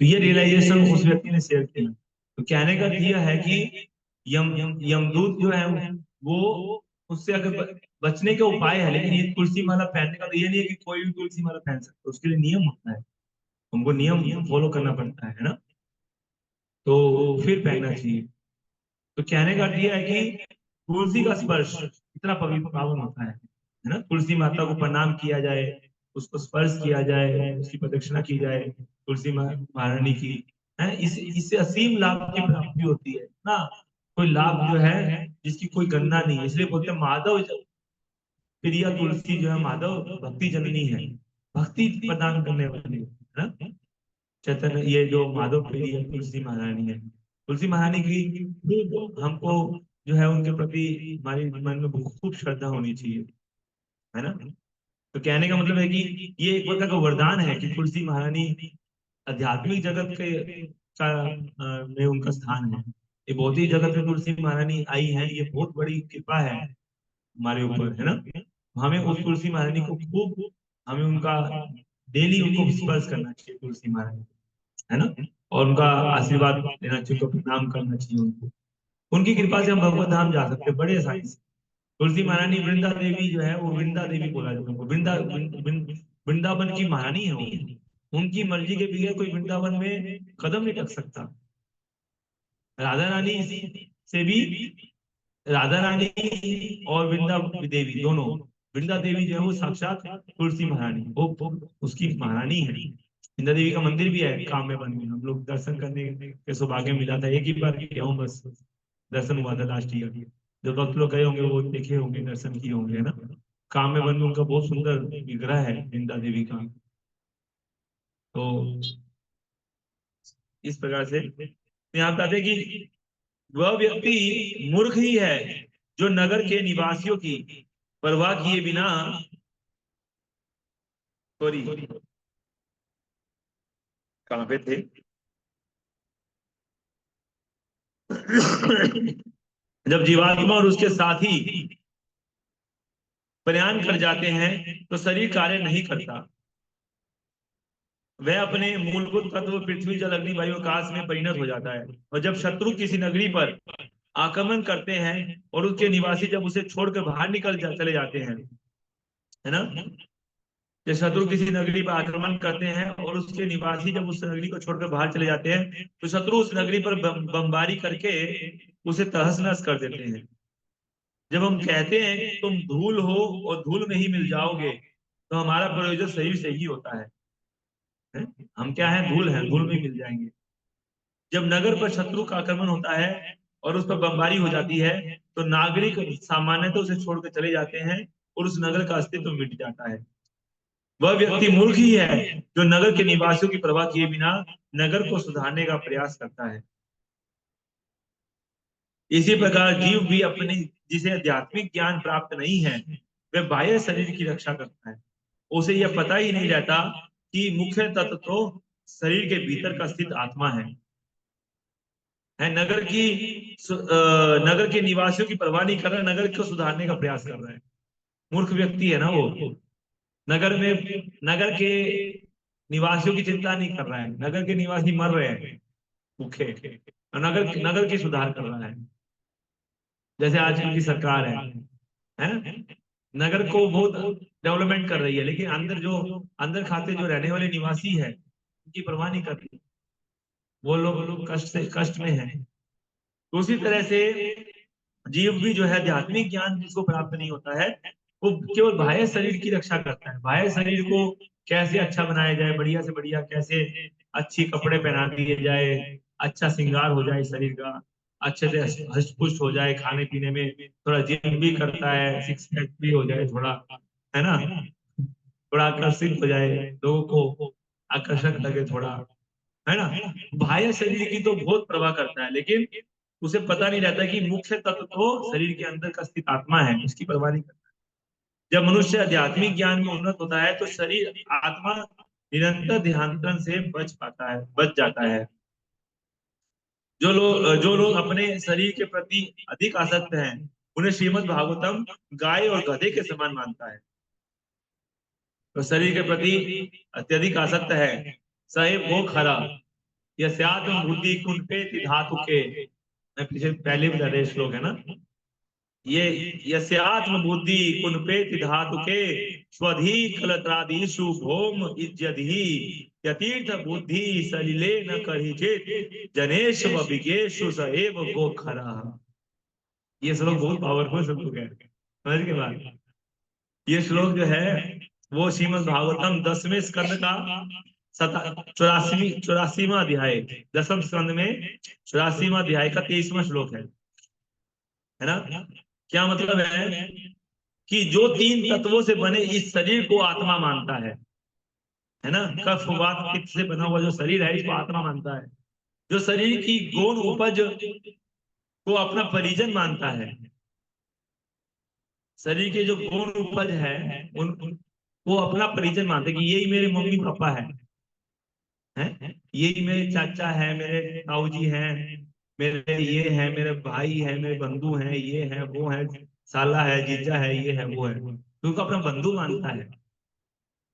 तो ये रियलाइजेशन उस व्यक्ति ने शेयर किया। तो कहने का यह है कि यमदूत जो है वो, उससे अगर बचने का उपाय है, लेकिन ये तुलसी माला पहनने का तो ये नहीं है कि कोई भी तुलसी माला पहन सकता है, उसके लिए नियम होता है, हमको नियम फॉलो करना पड़ता है ना, तो फिर पहनना चाहिए। तो कहने का अर्थ यह है कि तुलसी का स्पर्श इतना पवित्र पावन होता है ना। तुलसी माता को प्रणाम किया जाए, उसको स्पर्श किया जाए, उसकी प्रदक्षिणा की जाए, तुलसी महारानी की, है, इससे असीम लाभ की प्राप्ति होती है ना। कोई लाभ जो है जिसकी कोई गणना नहीं है, इसलिए बोलते हैं माधव प्रिया तुलसी जो है, माधव भक्ति जननी है, भक्ति प्रदान करने वाली है ना। चैतन्य ये जो माधव प्रिय तुलसी महारानी है, तुलसी महारानी की खूब हमको जो है उनके प्रति हमारे मन में खूब श्रद्धा होनी चाहिए, है ना। तो कहने का मतलब है कि ये एक प्रकार का वरदान है कि तुलसी महारानी आध्यात्मिक जगत के में उनका स्थान है। ये बहुत ही जगत में तुलसी महारानी आई है, ये बहुत बड़ी कृपा है हमारे ऊपर, है ना। हमें उस तुलसी महारानी को खूब, हमें उनका डेली उनको स्पर्श करना चाहिए, तुलसी महारानी, है ना, और उनका आशीर्वाद लेना चाहिए, उनको प्रणाम करना चाहिए उनको। उनकी कृपा से हम भगवत धाम जा सकते हैं बड़े आसानी से। तुलसी महारानी वृंदा देवी जो है वो वृंदा देवी बोला जाता है, वृंदावन की महारानी है वो। उनकी मर्जी के बगैर कोई वृंदावन में कदम नहीं रख सकता। राधा रानी से भी, राधा रानी और वृंदा देवी दोनों, वृंदा देवी जो है वो साक्षात तुलसी महारानी, वो उसकी महारानी है। वृंदा देवी का मंदिर भी है काम में वन में, हम लोग दर्शन करने के सौभाग्य मिला था, एक ही बार गया हूँ बस, दर्शन हुआ था लास्ट ईयर। जो भक्त लोग गए होंगे वो देखे होंगे, दर्शन किए होंगे, है ना। काम में वन में उनका बहुत सुंदर विग्रह है वृंदा देवी का। तो इस प्रकार से यहाँ बताते हैं कि वह व्यक्ति मूर्ख ही है जो नगर के निवासियों की परवाह किए बिना, सॉरी कहाँ पे थे, जब जीवात्मा और उसके साथी प्रयाण कर जाते हैं तो शरीर कार्य नहीं करता, वह अपने मूलभूत तत्व पृथ्वी जल अग्नि वायु आकाश में परिणत हो जाता है। और जब शत्रु किसी नगरी पर आक्रमण करते हैं और उसके निवासी जब उसे छोड़कर बाहर चले जाते हैं, है ना, जब शत्रु किसी नगरी पर आक्रमण करते हैं और उसके निवासी जब उस नगरी को छोड़कर बाहर चले जाते हैं, तो शत्रु उस नगरी पर बमबारी करके उसे तहस नहस कर देते हैं। जब हम कहते हैं कि तुम धूल हो और धूल में ही मिल जाओगे, तो हमारा प्रयोजन सही सही होता है। हम क्या है, धूल है, धूल में मिल जाएंगे। जब नगर पर शत्रु का आक्रमण होता है और उस पर बमबारी हो जाती है, तो नागरिक सामान्यतः उसे छोड़कर चले जाते हैं और उस नगर का अस्तित्व मिट जाता है। वह व्यक्ति मूर्ख ही है जो नगर के निवासियों की परवाह किए बिना नगर को सुधारने का प्रयास करता है। इसी प्रकार जीव भी अपने जिसे आध्यात्मिक ज्ञान प्राप्त नहीं है, वह बाह्य शरीर की रक्षा करता है। उसे यह पता ही नहीं रहता कि मुख्य तत्व तो शरीर के भीतर का स्थित आत्मा है नगर के निवासियों की परवाह नहीं कर रहा, नगर को सुधारने का प्रयास कर रहा है। मूर्ख व्यक्ति है ना वो। नगर में नगर के निवासियों की चिंता नहीं कर रहा है, नगर के निवासी मर रहे हैं भूखे, और नगर की सुधार कर रहा है। जैसे आजकल की सरकार है नगर को बहुत डेवलपमेंट कर रही है, लेकिन अंदर खाते जो रहने वाले निवासी है उनकी परवाह नहीं कर रही। वो लोग कष्ट में है। तो उसी तरह से जीव भी जो है आध्यात्मिक ज्ञान जिसको प्राप्त नहीं होता है, वो केवल बाह्य शरीर की रक्षा करता है। बाह्य शरीर को कैसे अच्छा बनाया जाए, बढ़िया से बढ़िया कैसे अच्छी कपड़े पहना दिए जाए, अच्छा श्रृंगार हो जाए शरीर का, अच्छे से हष्ट पुष्ट हो जाए, खाने पीने में थोड़ा जिम भी करता है, सिक्स पैक भी हो जाए थोड़ा, है ना, थोड़ा आकर्षित हो जाए, लोगों को आकर्षक लगे थोड़ा, है ना। बाह्य शरीर की तो बहुत परवाह करता है, लेकिन उसे पता नहीं रहता कि मुख्य तत्व तो शरीर के अंदर का स्थित आत्मा है, उसकी परवाह नहीं करता। जब मनुष्य आध्यात्मिक ज्ञान में उन्नत होता है तो शरीर आत्मा निरंतर देहांतरण से बच जाता है। जो लोग अपने शरीर के प्रति अधिक आसक्त हैं, उन्हें श्रीमद् भागवतम गाय और गधे के समान मानता है। तो शरीर के प्रति अत्यधिक आसक्त है, सहे वो खरा यस्यात्म बुद्धि कुंठे धातु के, मैं पीछे पहले भी रहे श्लोक है ना, ये यस्यात्म बुद्धि कुंपेति धातु के स्वधि कलत्रादिषु भौम इज्जधि यतीर्थ बुद्धि सलिले न कहिचित जनेश व विगेशु स एव गोखरा। ये श्लोक बहुत पावरफुल श्लोक है, समझ के बाद ये श्लोक जो है वो श्रीमद् भागवतम 10वें स्कंद का 84वां अध्याय, 10वें स्कंद में 84वां अध्याय का 23वां श्लोक है ना। क्या मतलब है कि जो तीन तत्वों से बने इस शरीर को आत्मा मानता है ना, कफ वात पित्त से बना हुआ जो शरीर है इसको आत्मा मानता है। जो शरीर की गौण उपज को अपना परिजन मानता है, शरीर के जो गौण उपज है उन वो अपना परिजन मानते हैं कि यही मेरे मम्मी पापा है, यही मेरे चाचा है, मेरे ताऊ जी हैं, मेरे ये है, मेरे भाई है, मेरे बंधु हैं, ये है वो है, साला है, जीजा है, ये है वो है, तो उनको अपना बंधु मानता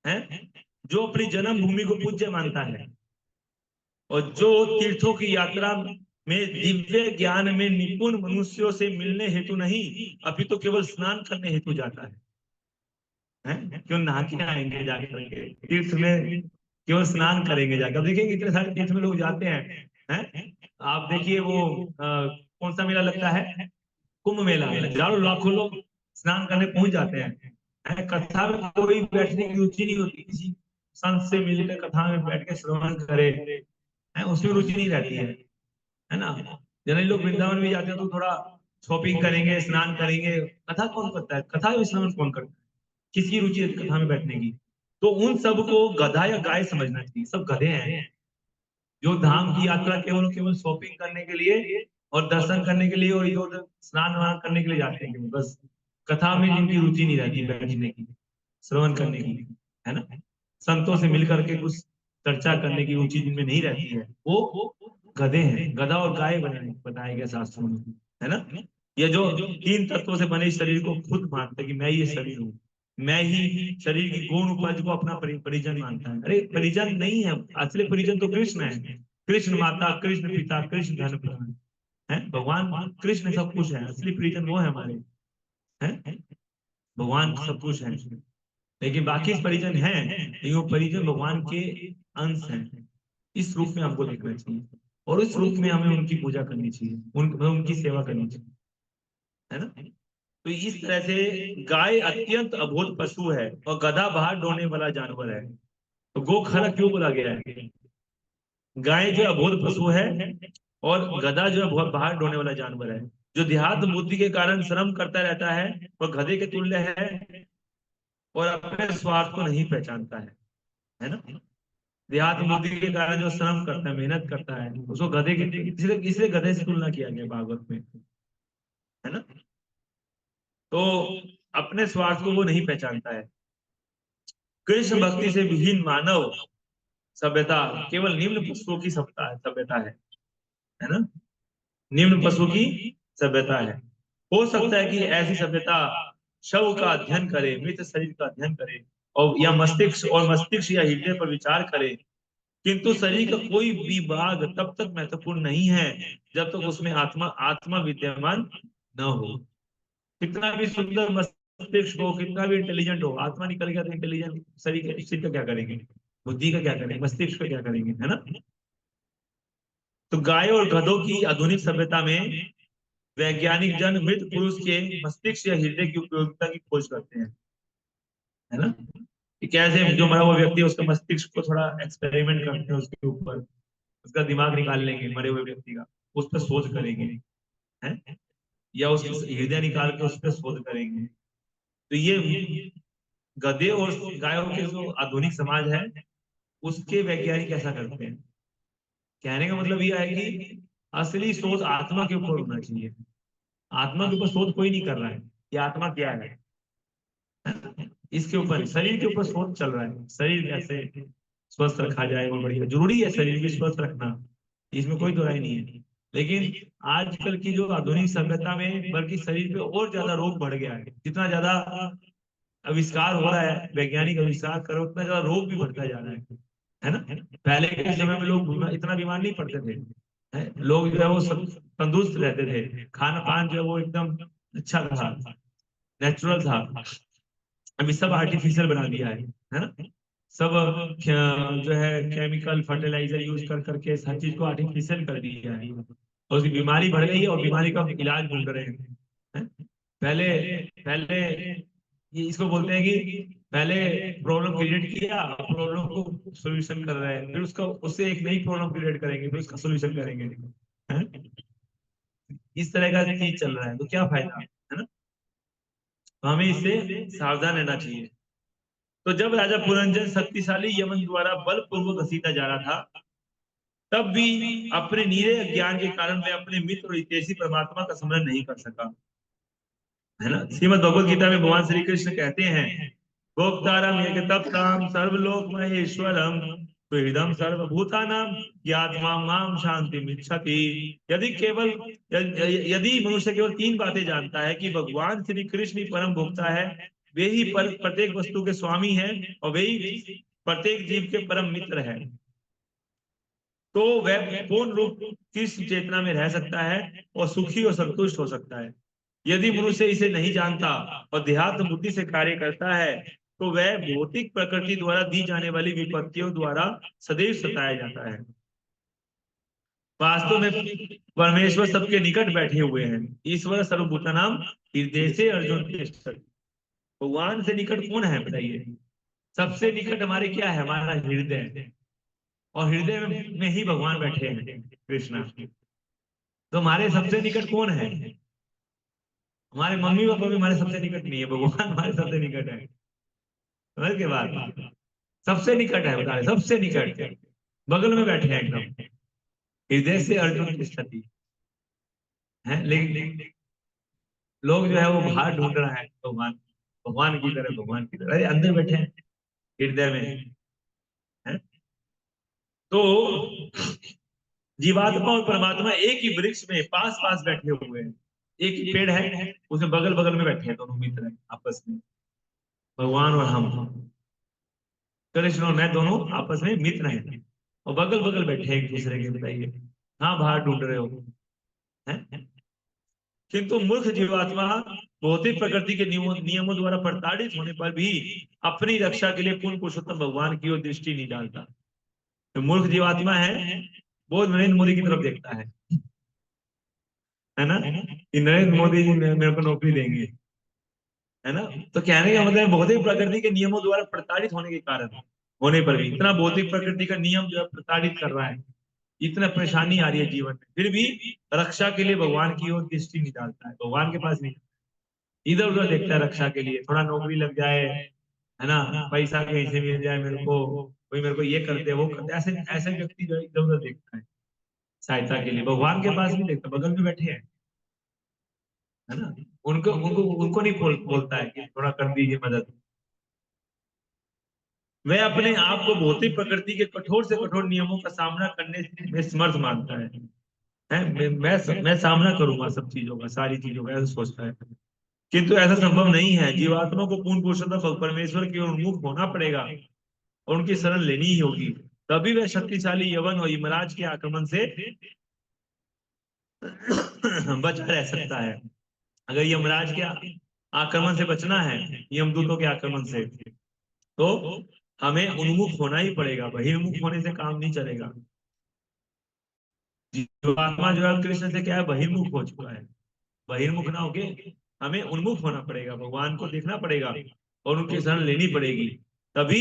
है जो अपनी जन्म भूमि को पूज्य मानता है, और जो तीर्थों की यात्रा में दिव्य ज्ञान में निपुण मनुष्यों से मिलने हेतु नहीं अभी तो केवल स्नान करने हेतु जाता है। क्यों नहा के आएंगे जाकर के तीर्थ में, केवल स्नान करेंगे जाकर। अब देखेंगे इतने सारे तीर्थ में लोग जाते हैं। आप देखिए वो कौन सा मेला लगता है, कुंभ मेला, हजारों लाखों लोग स्नान करने पहुंच जाते हैं। कथा में कोई बैठने की रुचि नहीं होती, किसी संत से मिलकर कथा में बैठ के श्रवण करे, उसमें रुचि नहीं रहती है ना। जनरली लोग वृंदावन भी जाते हैं तो थोड़ा शॉपिंग करेंगे, स्नान करेंगे, कथा कौन करता है, कथा में श्रवण कौन करता है, किसकी रुचि है कथा में बैठने की। तो उन सबको गधा या गाय समझना चाहिए, सब गधे हैं जो धाम की यात्रा केवल केवल शॉपिंग करने के लिए और दर्शन करने के लिए और इधर उधर स्नान वान करने के लिए जाते हैं, बस कथा में जिनकी रुचि नहीं रहती बैठने की, श्रवण करने की, है ना, संतों से मिलकर के कुछ चर्चा करने की रुचि जिनमें नहीं रहती है, वो गधे हैं। गधा और गाय बनाए गए शास्त्रों में, है ना। ये जो तीन तत्वों से बने शरीर को खुद मानते कि मैं ये शरीर हूँ, मैं ही शरीर की गौण उपज को अपना परिजन मानता है। अरे परिजन नहीं है, असली परिजन तो कृष्ण है, कृष्ण माता, कृष्ण पिता, कृष्ण धन प्राण है, भगवान कृष्ण सब कुछ है, असली परिजन वो है हमारे, हैं भगवान सब कुछ है। लेकिन बाकी परिजन हैं, लेकिन वो परिजन भगवान के अंश हैं। इस रूप में हमको देखना चाहिए और इस रूप में हमें उनकी पूजा करनी चाहिए, उनकी सेवा करनी चाहिए, है ना। तो इस तरह से गाय अत्यंत अबोध पशु है और गधा बाहर ढोने वाला जानवर है। तो गोखरा क्यों बोला गया है, गाय जो अबोध पशु है और गधा जो है बहुत बाहर ढोने वाला जानवर है। जो देहात बुद्धि के कारण श्रम करता रहता है वह गधे के तुल्य है और अपने स्वार्थ को नहीं पहचानता है ना। देहात बुद्धि के कारण जो श्रम करता है, मेहनत करता है, उसको गधे के इसलिए इसलिए गधे से तुलना किया गया भागवत में, है ना। तो अपने स्वार्थ को वो नहीं पहचानता है। कृष्ण भक्ति से विहीन मानव सभ्यता केवल निम्न पशुओं की सभ्यता है ना। निम्न पशु की सभ्यता है। हो सकता है कि ऐसी सभ्यता शव का अध्ययन करे, मृत शरीर का अध्ययन करे और या मस्तिष्क या हृदय पर विचार करे, किंतु शरीर का कोई भी भाग तब तक महत्वपूर्ण नहीं है जब तक उसमें आत्मा आत्मा विद्यमान न हो। कितना भी सुंदर मस्तिष्क हो, कितना भी इंटेलिजेंट हो, आत्मा निकल गया तो इंटेलिजेंट शरीर का क्या करेंगे, बुद्धि का क्या करेंगे, मस्तिष्क का क्या करेंगे, है ना। तो गाय और गधों की आधुनिक सभ्यता में वैज्ञानिक जन मृत पुरुष के मस्तिष्क या हृदय की उपयोगिता की खोज करते हैं, है ना। कि कैसे जो मरा हुआ व्यक्ति है उसका मस्तिष्क को थोड़ा एक्सपेरिमेंट करते हैं, उसके ऊपर उसका दिमाग निकाल लेंगे मरे हुए व्यक्ति का, उस पर शोध करेंगे, हैं, या उसकी हृदय निकाल के उस पर शोध करेंगे। तो ये गधे और गायों के जो आधुनिक समाज है उसके वैज्ञानिक ऐसा करते हैं। कहने का मतलब यह है कि असली शोध आत्मा के ऊपर होना चाहिए। आत्मा के ऊपर शोध कोई नहीं कर रहा है, ये आत्मा क्या है, इसके ऊपर शरीर के ऊपर शोध चल रहा है। शरीर कैसे स्वस्थ रखा जाए वो बढ़िया जरूरी है, शरीर भी स्वस्थ रखना, इसमें कोई दो राय नहीं है। लेकिन आजकल की जो आधुनिक सभ्यता में बल्कि शरीर पे और ज्यादा रोग बढ़ गया है। जितना ज्यादा आविष्कार हो रहा है, वैज्ञानिक आविष्कार करो, उतना ज्यादा रोग भी बढ़ता जा रहा है ना। पहले के समय में लोग इतना बीमार नहीं पड़ते थे, लोग जो है वो सब तंदुरुस्त रहते थे, खाना पान जो है वो एकदम अच्छा था, नेचुरल था। अभी सब आर्टिफिशियल बना दिया है ना। सब जो है केमिकल फर्टिलाइजर यूज कर करके हर चीज को आर्टिफिशियल कर दिया है और उसकी बीमारी बढ़ गई है और बीमारी का इलाज ढूंढ रहे हैं। पहले पहले ये इसको बोलते हैं कि पहले प्रॉब्लम क्रिएट किया, प्रॉब्लम को सोल्यूशन कर रहे हैं, फिर उसका उससे एक नई प्रॉब्लम क्रिएट करेंगे, फिर उसका सोल्यूशन करेंगे, हैं? इस तरह का चीज चल रहा है, तो क्या फायदा, है ना। तो हमें इससे सावधान रहना चाहिए। तो जब राजा पुरंजन शक्तिशाली यमन द्वारा बलपूर्वक घसीटा जा रहा था, तब भी अपने नीरे ज्ञान के कारण मैं अपने मित्र और हितैषी परमात्मा का स्मरण नहीं कर सका, है ना। श्रीमद भगवद गीता में भगवान श्री कृष्ण कहते हैं, भोक्तारम एकतप्ताम सर्वलोक महेश्वरम हृदम सर्वभूतानां ज्ञात्मा माम शांति मिच्छति। यदि केवल यदि मनुष्य केवल तीन बातें जानता है कि भगवान श्री कृष्ण ही परम भोक्ता है, वे ही प्रत्येक वस्तु के स्वामी हैं और वे ही प्रत्येक जीव के परम मित्र हैं, तो वह पूर्ण रूप किस चेतना में रह सकता है और सुखी और संतुष्ट हो सकता है। यदि मनुष्य इसे नहीं जानता और देहात्म बुद्धि से कार्य करता है तो वह भौतिक प्रकृति द्वारा दी जाने वाली विपत्तियों द्वारा सदैव सताया जाता है। वास्तव में परमेश्वर सबके निकट बैठे हुए हैं। ईश्वर सर्वभूतानां हृदय से अर्जुन तिष्ठति। भगवान से निकट कौन है बताइए। सबसे निकट हमारे क्या है, हमारा हृदय, और हृदय में ही भगवान बैठे हैं कृष्णा। तो हमारे सबसे निकट कौन है, हमारे मम्मी पापा भी हमारे सबसे निकट नहीं है, भगवान हमारे सबसे निकट है। समझ के बाद सबसे निकट है, बता रहे सबसे निकट, बगल में बैठे हैं एकदम, हृदय से अर्जुन की स्थिति है। लेकिन लोग जो है वो बाहर ढूंढ रहा है भगवान, भगवान की तरह, भगवान की तरह, अरे अंदर बैठे हैं हृदय में, है। तो जीवात्मा और परमात्मा एक ही वृक्ष में पास पास बैठे हुए हैं। एक ही पेड़ है, उसमें बगल बगल में बैठे हैं दोनों मित्र हैं आपस में, भगवान और हम, कृष्ण और मैं दोनों आपस में मित्र हैं और बगल बगल बैठे हैं एक दूसरे के। बताइए हाँ बाहर ढूंढ रहे हो, हैं? किंतु मूर्ख जीवात्मा भौतिक प्रकृति के नियमों द्वारा प्रताड़ित होने पर भी अपनी रक्षा के लिए पूर्ण पुरुषोत्तम भगवान की ओर दृष्टि नहीं डालता। तो मूर्ख जीवात्मा है वो नरेंद्र मोदी की तरफ देखता है ना, कि नरेंद्र मोदी जी मेरे को नौकरी देंगे, है ना। तो कहने का मतलब भौतिक प्रकृति के नियमों द्वारा प्रताड़ित होने के कारण होने पर भी इतना भौतिक प्रकृति का नियम जो है प्रताड़ित कर रहा है, इतना परेशानी आ रही है जीवन में, फिर भी रक्षा के लिए भगवान की ओर दृष्टि नहीं डालता है, भगवान के पास नहीं, इधर उधर देखता है रक्षा के लिए, थोड़ा नौकरी लग जाए, है ना, पैसा कहीं से मिल जाए मेरे को, कोई मेरे को ये कर दे वो कर दे, ऐसे ऐसे व्यक्ति जो है इधर उधर देखता है सहायता के लिए, भगवान के पास नहीं देखता, बगल में बैठे हैं, है ना, उनको उनको उनको नहीं बोलता है कि थोड़ा कर दीजिए मदद। वह अपने आप को भौतिक प्रकृति के कठोर से कठोर नियमों का सामना करने में समर्थ मानता है, मैं सामना करूंगा सब चीजों का, सारी चीजों का, ऐसा सोचता है। किंतु ऐसा संभव नहीं है, जीवात्मा को पूर्ण पुरुषोत्तम परमेश्वर की ओर उन्मुख होना पड़ेगा और उनकी शरण लेनी ही होगी, तभी वह शक्तिशाली यवन और यमराज के आक्रमण से बचा रह सकता है। अगर यमराज के आक्रमण से बचना है, यमदूतों के आक्रमण से, तो हमें उन्मुख होना ही पड़ेगा, बहिर्मुख होने से काम नहीं चलेगा। जीवात्मा जो है कृष्ण से क्या है, बहिर्मुख हो चुका है, बहिर्मुख ना होके हमें उन्मुख होना पड़ेगा, भगवान को देखना पड़ेगा और उनकी शरण लेनी पड़ेगी, तभी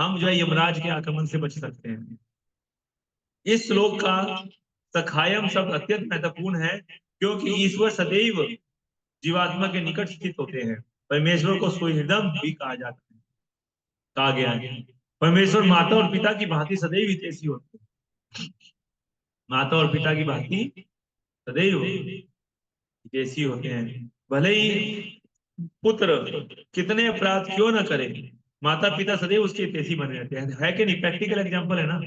हम जो है यमराज के आक्रमण से बच सकते हैं। इस श्लोक का सखायम शब्द अत्यंत महत्वपूर्ण है, क्योंकि ईश्वर सदैव जीवात्मा के निकट स्थित होते हैं। परमेश्वर को सुहृदम भी कहा जाता है, कहा गया है। परमेश्वर माता और पिता की भांति सदैव हितैषी होते हैं, माता और पिता की भांति सदैव हितैषी होते हैं। भले ही पुत्र कितने अपराध क्यों ना करे, माता पिता सदैव उसके हितैषी बने रहते हैं, है कि नहीं? प्रैक्टिकल एग्जांपल है ना,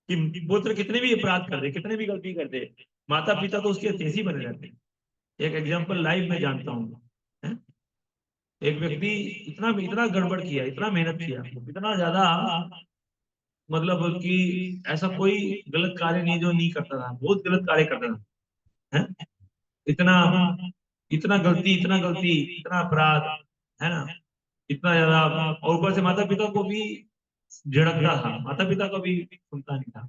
कि पुत्र कितने भी अपराध कर दे, कितने भी गलती कर दे, माता पिता तो उसके हितैषी बने रहते हैं। एक एग्जांपल लाइव में जानता हूँ, एक व्यक्ति इतना इतना गड़बड़ किया, इतना मेहनत किया, इतना ज्यादा, मतलब कि ऐसा कोई गलत कार्य नहीं जो नहीं करता था, बहुत गलत कार्य करता था, है? इतना इतना गलती, इतना अपराध, है ना, इतना ज्यादा, और ऊपर से माता पिता को भी झिड़कता था, माता पिता को भी सुनता नहीं था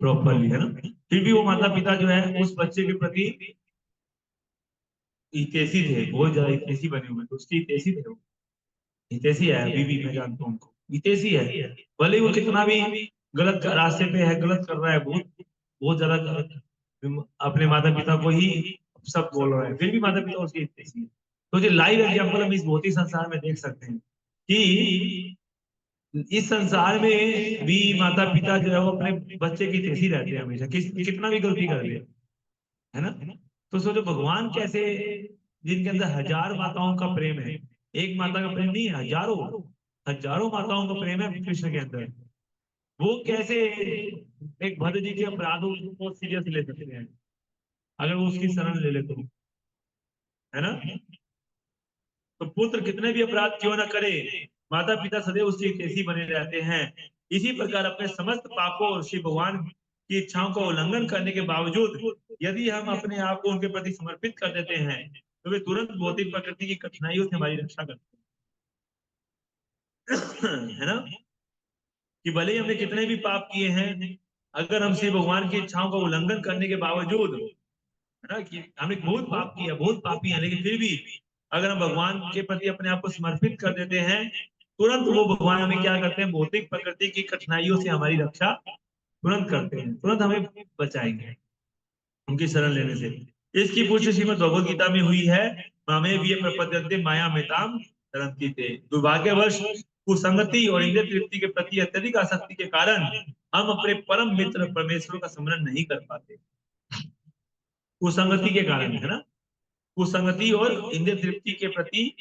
प्रॉपरली, है ना, फिर भी वो माता पिता जो है उस बच्चे के प्रति हितैषी थे, बहुत ज्यादा हितैषी बने हुए थे, उसके हितैषी थे वो, हितैषी है अभी भी, मैं जानता हूँ उनको, हितैषी है, भले ही वो कितना भी गलत रास्ते पे है, गलत कर रहा है, बहुत बहुत ज्यादा गलत, अपने माता पिता को ही सब बोल रहा है, फिर भी माता पिता उसकी हितैषी है। तो जो लाइव एग्जाम्पल हम इस भौतिक संसार में देख सकते हैं कि इस संसार में भी माता पिता जो है वो अपने बच्चे की हितैषी रहते हैं हमेशा, कितना भी गलती कर ले, है ना। तो सोचो भगवान कैसे, जिनके अंदर हजार माताओं का प्रेम है, एक माता का प्रेम नहीं है, हजारों हजारों माताओं का प्रेम है कृष्ण के अंदर, वो कैसे एक भद्र जी के अपराधों को सीरियस ले सकते हैं अगर वो उसकी शरण ले ले तो, है ना। तो पुत्र कितने भी अपराध क्यों ना करे, माता पिता सदैव उसके हितैषी बने रहते हैं। इसी प्रकार अपने समस्त पापों और श्री भगवान की इच्छाओं का उल्लंघन करने के बावजूद यदि हम अपने आप को उनके प्रति समर्पित कर देते हैं, तो वे तुरंत भौतिक प्रकृति की कठिनाइयों से हमारी रक्षा करते हैं, है ना, कि भले ही हमने कितने भी पाप किए हैं, अगर हम श्री भगवान की इच्छाओं का उल्लंघन करने के बावजूद, है ना, कि हमने बहुत पाप किया, बहुत पापी हैं, लेकिन फिर भी अगर हम भगवान के प्रति अपने आप को समर्पित कर देते हैं, तुरंत वो भगवान हमें क्या करते हैं, भौतिक प्रकृति की कठिनाइयों से हमारी रक्षा तुरंत करते हैं, तुरंत हमें बचाएंगे उनकी शरण लेने से। इसकी पुष्टि श्रीमद भगवद गीता में हुई है, मामे भी प्रपद्यन्ते माया मेताम तरंती थे। दुर्भाग्यवश कुसंगति और इंद्रिय तृप्ति के प्रति अत्यधिक आसक्ति के कारण हम अपने परम मित्र परमेश्वर का स्मरण नहीं कर पाते, कुसंगति के कारण, है ना, कुसंगति और इंद्रिय तृप्ति के प्रति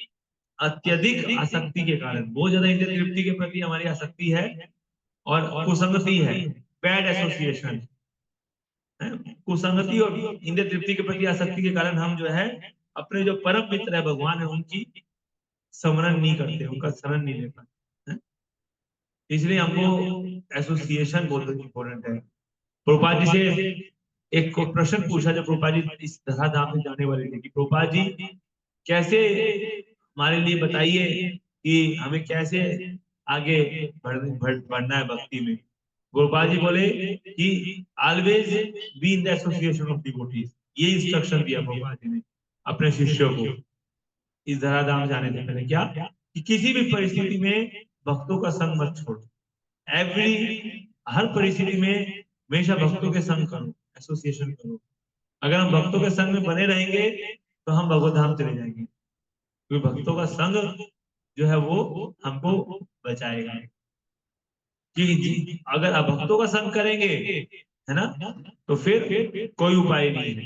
अत्यधिक आसक्ति के कारण, बहुत ज्यादा इंद्रिय तृप्ति के प्रति हमारी आसक्ति है और कुसंगति है, बैड एसोसिएशन, कुसंगति और इंद्रिय तृप्ति के प्रति आसक्ति के कारण हम जो है अपने जो परम मित्र है भगवान है उनकी स्मरण नहीं करते, उनका शरण नहीं ले पाते, इसलिए हमको एसोसिएशन बहुत इंपॉर्टेंट है। प्रभुपाद जी से एक प्रश्न पूछा जब प्रभुपाद जी इस धराधाम में जाने वाले थे कि प्रभुपाद जी कैसे हमारे लिए बताइए कि हमें कैसे आगे बढ़ना है भक्ति में। गोपाल जी बोले कि always be in the association of devotees, ये इंस्ट्रक्शन दिया गोपाल जी ने अपने शिष्यों को इस धराधाम जाने से पहले, क्या कि किसी भी परिस्थिति में भक्तों का संग मत छोड़ो, एवरी हर परिस्थिति में हमेशा भक्तों के संग करो, एसोसिएशन करो। अगर हम भक्तों के संग में बने रहेंगे तो हम भगवत धाम चले जाएंगे, क्योंकि भक्तों का संग जो है वो हमको बचाएगा। कि अगर आप भक्तों का संग करेंगे, है ना, तो फिर कोई उपाय नहीं है,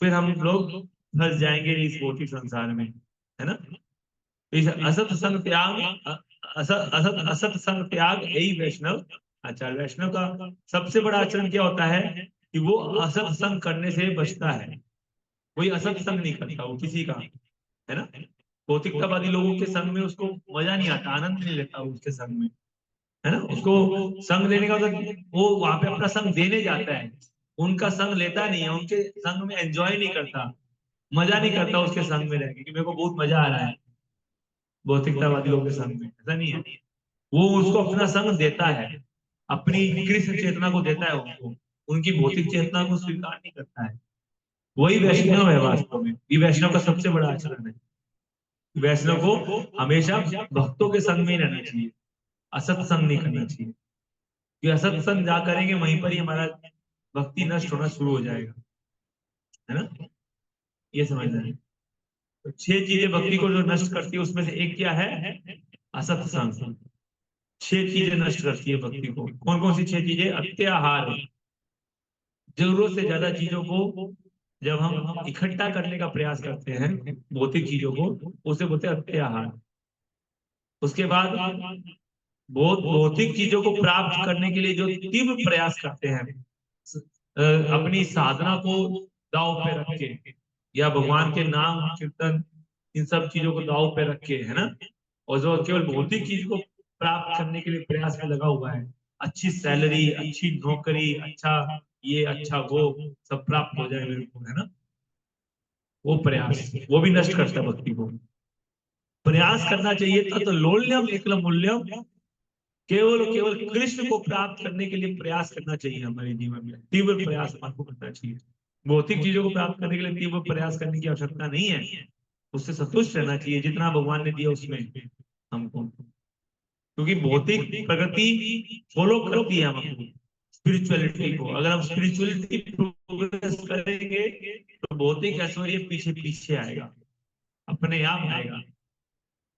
फिर हम लोग फंस जाएंगे इस भौतिक संसार में, है ना। इस असत संग त्याग, असत असत संग त्याग यही वैष्णव आचार। वैष्णव का सबसे बड़ा आचरण क्या होता है कि वो असत संग करने से बचता है। कोई असत संग नहीं करता वो किसी का, है ना। भौतिकतावादी लोगों के संग में उसको मजा नहीं आता, आनंद नहीं लेता उसके संग में, है ना। उसको संग लेने का मतलब वो वहां पे अपना संग देने जाता है, उनका संग लेता नहीं है, उनके संग में एंजॉय नहीं करता, मजा नहीं करता उसके संग में रह के कि मेरे को बहुत मजा आ रहा है भौतिकतावादी लोगों के संग में। ऐसा नहीं है, वो उसको अपना संग देता है, अपनी कृष्ण चेतना को देता है उनको, उनकी भौतिक चेतना को स्वीकार नहीं करता है। वही वैष्णव है वास्तव में, ये वैष्णव का सबसे बड़ा आचरण है। वैष्णव को हमेशा भक्तों के संग में ही रहना चाहिए, असत संग नहीं करना चाहिए। ये असत संग जा करेंगे वहीं पर ही हमारा भक्ति नष्ट होना शुरू हो जाएगा, है ना। ये समझना है। तो 6 चीजें भक्ति को जो नष्ट करती है उसमें से एक क्या है, असत संग। 6 चीजें नष्ट करती है भक्ति को। कौन कौन सी 6 चीजें? अत्याहार, जरूरत से ज्यादा चीजों को जब हम इकट्ठा करने का प्रयास करते हैं, भौतिक चीजों को, उसे बोलते हैं अत्याहार। उसके बाद बहुत भौतिक चीजों को प्राप्त करने के लिए जो तीव्र प्रयास करते हैं, अपनी साधना को दांव पे रख के, या भगवान के नाम कीर्तन इन सब चीजों को दांव पे रख के, है ना, और जो केवल भौतिक चीज को प्राप्त करने के लिए प्रयास में लगा हुआ है, अच्छी सैलरी, अच्छी नौकरी, अच्छा ये, अच्छा वो सब प्राप्त हो जाए मेरे को, है ना, वो प्रयास वो भी नष्ट करता है भक्ति को। प्रयास करना चाहिए था तो लोल्यम एकल मूल्यम, केवल केवल कृष्ण को प्राप्त करने के लिए प्रयास करना चाहिए। हमारे जीवन में तीव्र प्रयास हमारे को करना चाहिए। भौतिक चीजों को प्राप्त करने के लिए तीव्र प्रयास करने की आवश्यकता नहीं है, उससे संतुष्ट रहना चाहिए जितना भगवान ने दिया उसमें हमको, क्योंकि भौतिक प्रगति फॉलो करती है हमको स्पिरिचुअलिटी को। अगर हम स्पिरिचुअलिटी प्रोग्रेस करेंगे तो भौतिक ऐश्वर्य पीछे पीछे आएगा, अपने आप आएगा।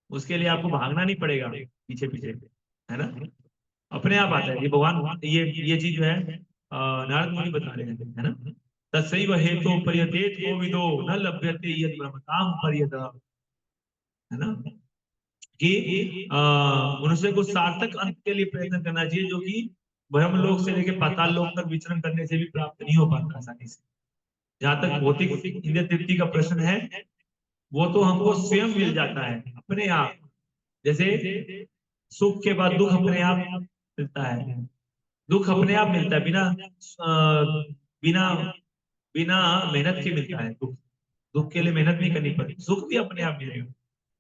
उसके लिए आपको भागना नहीं पड़ेगा पीछे पीछे, है ना, अपने आप आता है। ये भगवान ये चीज जो है नारद मुनि बता रहे हैं, है ना। तस्सैव हेतो पर्यतेत कोविदो न लभ्यते यद ब्रह्मताम पर्यत, है ना, कि मनुष्य को सार्थक अंत के लिए प्रयत्न करना चाहिए, जो कि ब्रह्मलोक से लेकर पाताल लोक तक विचरण करने से भी प्राप्त नहीं हो पाता आसानी से। जहां तक भौतिक इंद्रिय तृप्ति का प्रश्न है, वो तो हमको स्वयं मिल जाता है अपने आप। जैसे सुख के बाद दुख अपने आप मिलता है, दुख अपने आप मिलता है, बिना बिना मेहनत के मिलता है दुख। दुख के लिए मेहनत नहीं करनी पड़ती, सुख भी अपने आप मिलेगा।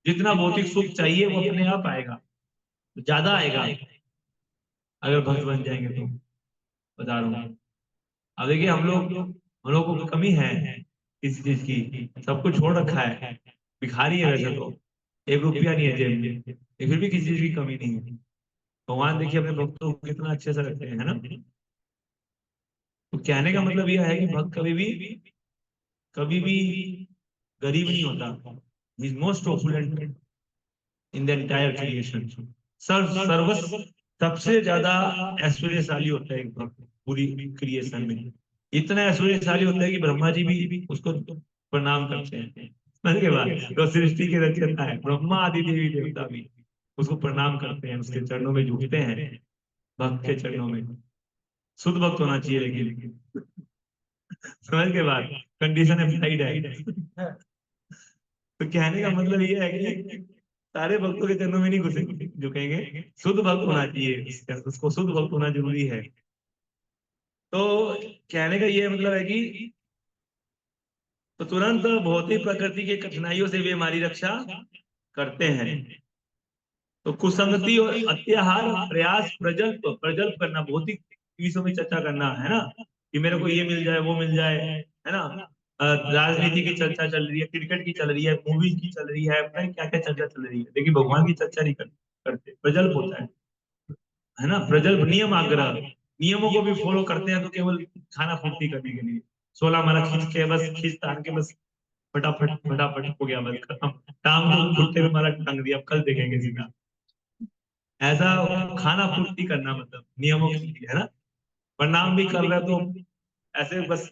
जितना भौतिक सुख चाहिए वो अपने आप आएगा, ज्यादा आएगा अगर भक्त बन जाएंगे तो, बता रहा हूँ। अब देखिए हम लोग को कमी है किसी चीज की, सब कुछ छोड़ रखा है, भिखारी है वैसे तो, 1 रुपया नहीं है जेब में, लेकिन फिर भी किसी चीज की कमी नहीं है। भगवान देखिए अपने भक्तों को कितना अच्छे से रखते हैं, है ना। तो कहने का मतलब यह है कि भक्त कभी भी गरीब नहीं होता। He is most opulent in the entire creation. सर्वस्व सबसे ज्यादा ऐश्वर्यशाली होता है एक भक्त पूरी क्रिएशन में। इतना ऐश्वर्यशाली होता है कि ब्रह्मा जी भी उसको प्रणाम करते हैं। उसके बाद तो सृष्टि के रचयिता है, ब्रह्मा आदि देवी देवता भी उसको प्रणाम करते हैं, उसके चरणों में झुकते हैं, भक्त के चरणों में। शुद्ध भक्त होना चाहिए लेकिन, समझ के बाद कंडीशन अप्लाइड है। तो कहने का मतलब ये है कि सारे भक्तों के चरणों में नहीं घुसे झुकेंगे, शुद्ध भक्त होना चाहिए, उसको शुद्ध भक्त होना जरूरी है। तो कहने का ये मतलब है कि तो तुरंत भौतिक प्रकृति की कठिनाइयों से वे हमारी रक्षा करते हैं। तो कुसंगति और अत्याहार, प्रयास, प्रजल्प प्रजल्प करना, भौतिक विषयों में चर्चा करना, है ना, कि मेरे को ये मिल जाए वो मिल जाए, है ना। राजनीति की चर्चा चल रही है, क्रिकेट की चल रही है, मूवीज की चल रही है, पता नहीं क्या क्या चर्चा चल रही है, लेकिन भगवान की चर्चा नहीं करते, प्रजल्प होता है ना, प्रजल्प नियम आग्रह। नियमों को भी फॉलो करते हैं तो केवल खाना पूर्ति करने के लिए 16 माला खींच के बस खींच तान के बस फटाफट फटाफट हो गया, बस खत्म। टांग तो घुटने पे माला टांग दिया, अब कल देखेंगे सीधा। ऐसा खाना पूर्ति करना मतलब नियमों के लिए, है ना। प्रणाम भी कर रहे तो ऐसे बस,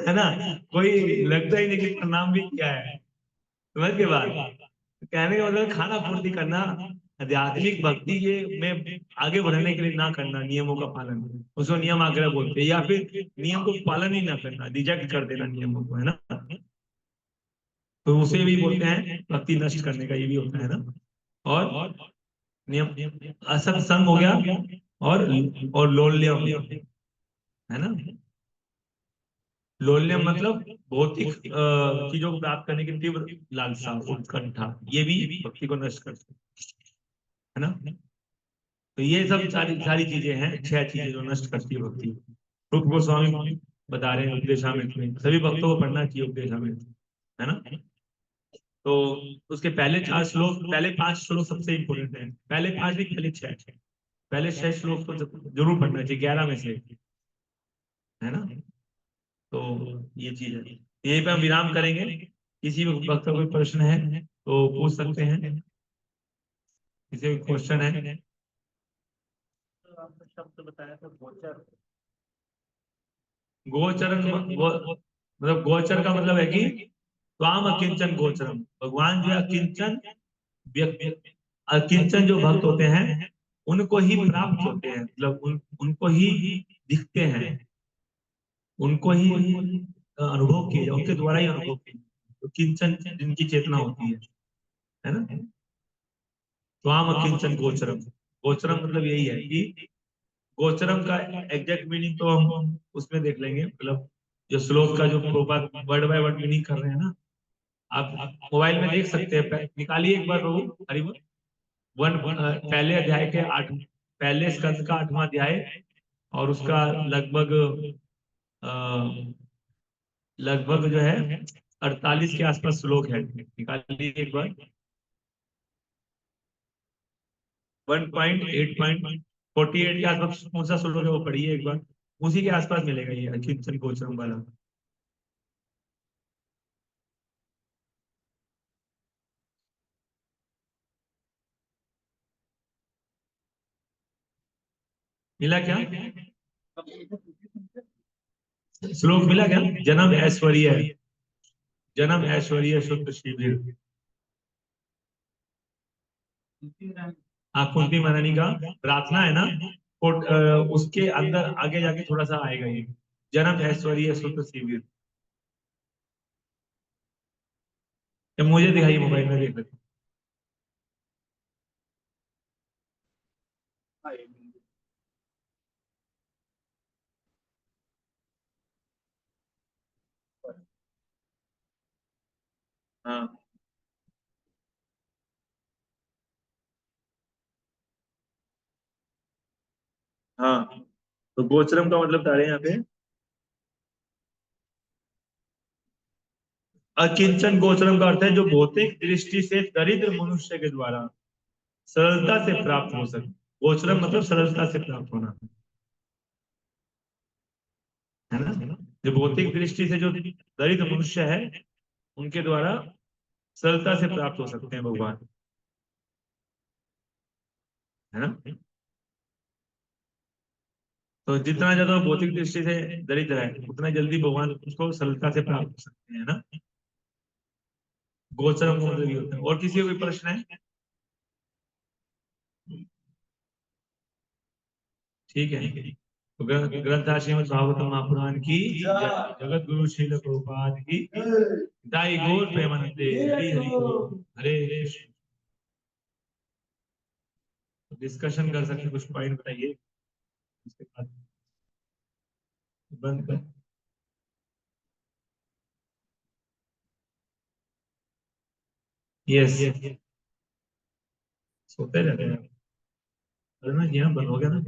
है ना, कोई लगता ही नहीं कि प्रणाम भी किया है। समझ के बाद कहने का मतलब खाना पूर्ति करना, आध्यात्मिक भक्ति ये में आगे बढ़ने के लिए ना करना नियमों का पालन, उसको नियम आग्रह बोलते हैं, या फिर नियम को पालन ही ना करना, रिजेक्ट कर देना नियमों को, है ना। तो उसे भी बोलते हैं भक्ति नष्ट करने का, ये भी होता है ना। और नियम असत्संग हो गया, और लोल्यम, है ना। लोल्यम मतलब भौतिक चीजों को प्राप्त करने की तीव्र लालसा, उत्कंठा, ये भी भक्ति को नष्ट करते है ना। तो ये सब सारी सारी चीजें हैं, 6 चीजें जो नष्ट करती है भक्ति। रूप गोस्वामी बता रहे हैं उपदेशामृत में, सभी भक्तों को पढ़ना चाहिए उपदेशामृत, है ना। तो उसके पहले 4 श्लोक, पहले 5 श्लोक सबसे इंपोर्टेंट है, पहले 5 भी, पहले 6, पहले 6 श्लोक तो जरूर पढ़ना चाहिए 11 में से, है ना। तो ये चीज है, यहीं पे हम विराम करेंगे। किसी भी भक्त का कोई प्रश्न है तो पूछ सकते हैं, किसी भी क्वेश्चन है। तो आपने शब्द बताया था गोचर, गोचरन मतलब गोचर का मतलब है कि त्वाम अकिंचन गोचरम, भगवान जो है अकिंचन व्यक्ति, अकिंचन जो भक्त होते हैं उनको ही प्राप्त होते हैं, मतलब उनको ही दिखते हैं, उनको ही अनुभव किए, उनके द्वारा ही अनुभव किए, तो किंचन जिनकी चेतना होती है ना। त्वाम अकिंचन गोचरम, गोचरम मतलब यही है कि गोचरम का एग्जैक्ट मीनिंग तो हम उसमें देख लेंगे, मतलब जो श्लोक का जो प्रोपात वर्ड बाय वर्ड मीनिंग कर रहे हैं ना, आप मोबाइल में देख सकते हैं, निकालिए एक बार प्रभु हरिवन वन, पहले अध्याय के 8, पहले स्कंद का 8वां अध्याय, और उसका लगभग लगभग जो है 48 के आसपास श्लोक है, निकालिए एक बार। 1.8.48 के आसपास कौन सा श्लोक है वो पढ़िए एक बार, उसी के आसपास मिलेगा ये किंचन गोचरम वाला। मिला क्या, श्लोक मिला क्या? जन्म ऐश्वर्य, जन्म ऐश्वर्य शुद्ध शिविर, हाँ कुंती महारानी का प्रार्थना है ना, उसके अंदर आगे जाके थोड़ा सा आएगा ये, जन्म ऐश्वर्य शुद्ध शिविर। ये मुझे दिखाई मोबाइल में देख लेते। हाँ हाँ, तो गोचरम का मतलब बता रहे हैं यहाँ पे, अकिंचन गोचरम का अर्थ है जो भौतिक दृष्टि से दरिद्र मनुष्य के द्वारा सरलता से प्राप्त हो सके। गोचरम मतलब सरलता से प्राप्त होना, है ना। जो भौतिक दृष्टि से जो दरिद्र मनुष्य है उनके द्वारा सरलता से प्राप्त हो सकते हैं भगवान, है ना। तो जितना ज्यादा भौतिक दृष्टि से दरिद्र है उतना जल्दी भगवान उसको सरलता से प्राप्त हो सकते हैं ना। गोचरम का मतलब ये होता है। और किसी को कोई प्रश्न है? ठीक है, तो ग्रंथ श्रीमद् भागवतम महापुराण की जगत गुरु श्रील प्रभुपाद की दाई गौर प्रेमानंदे, हरि हरि बोल, हरे कृष्ण। डिस्कशन कर सकते हैं, कुछ पॉइंट बताइए, उसके बाद बंद कर। यस, सोते रहते हैं। अरे ना यहाँ बंद हो गया ना।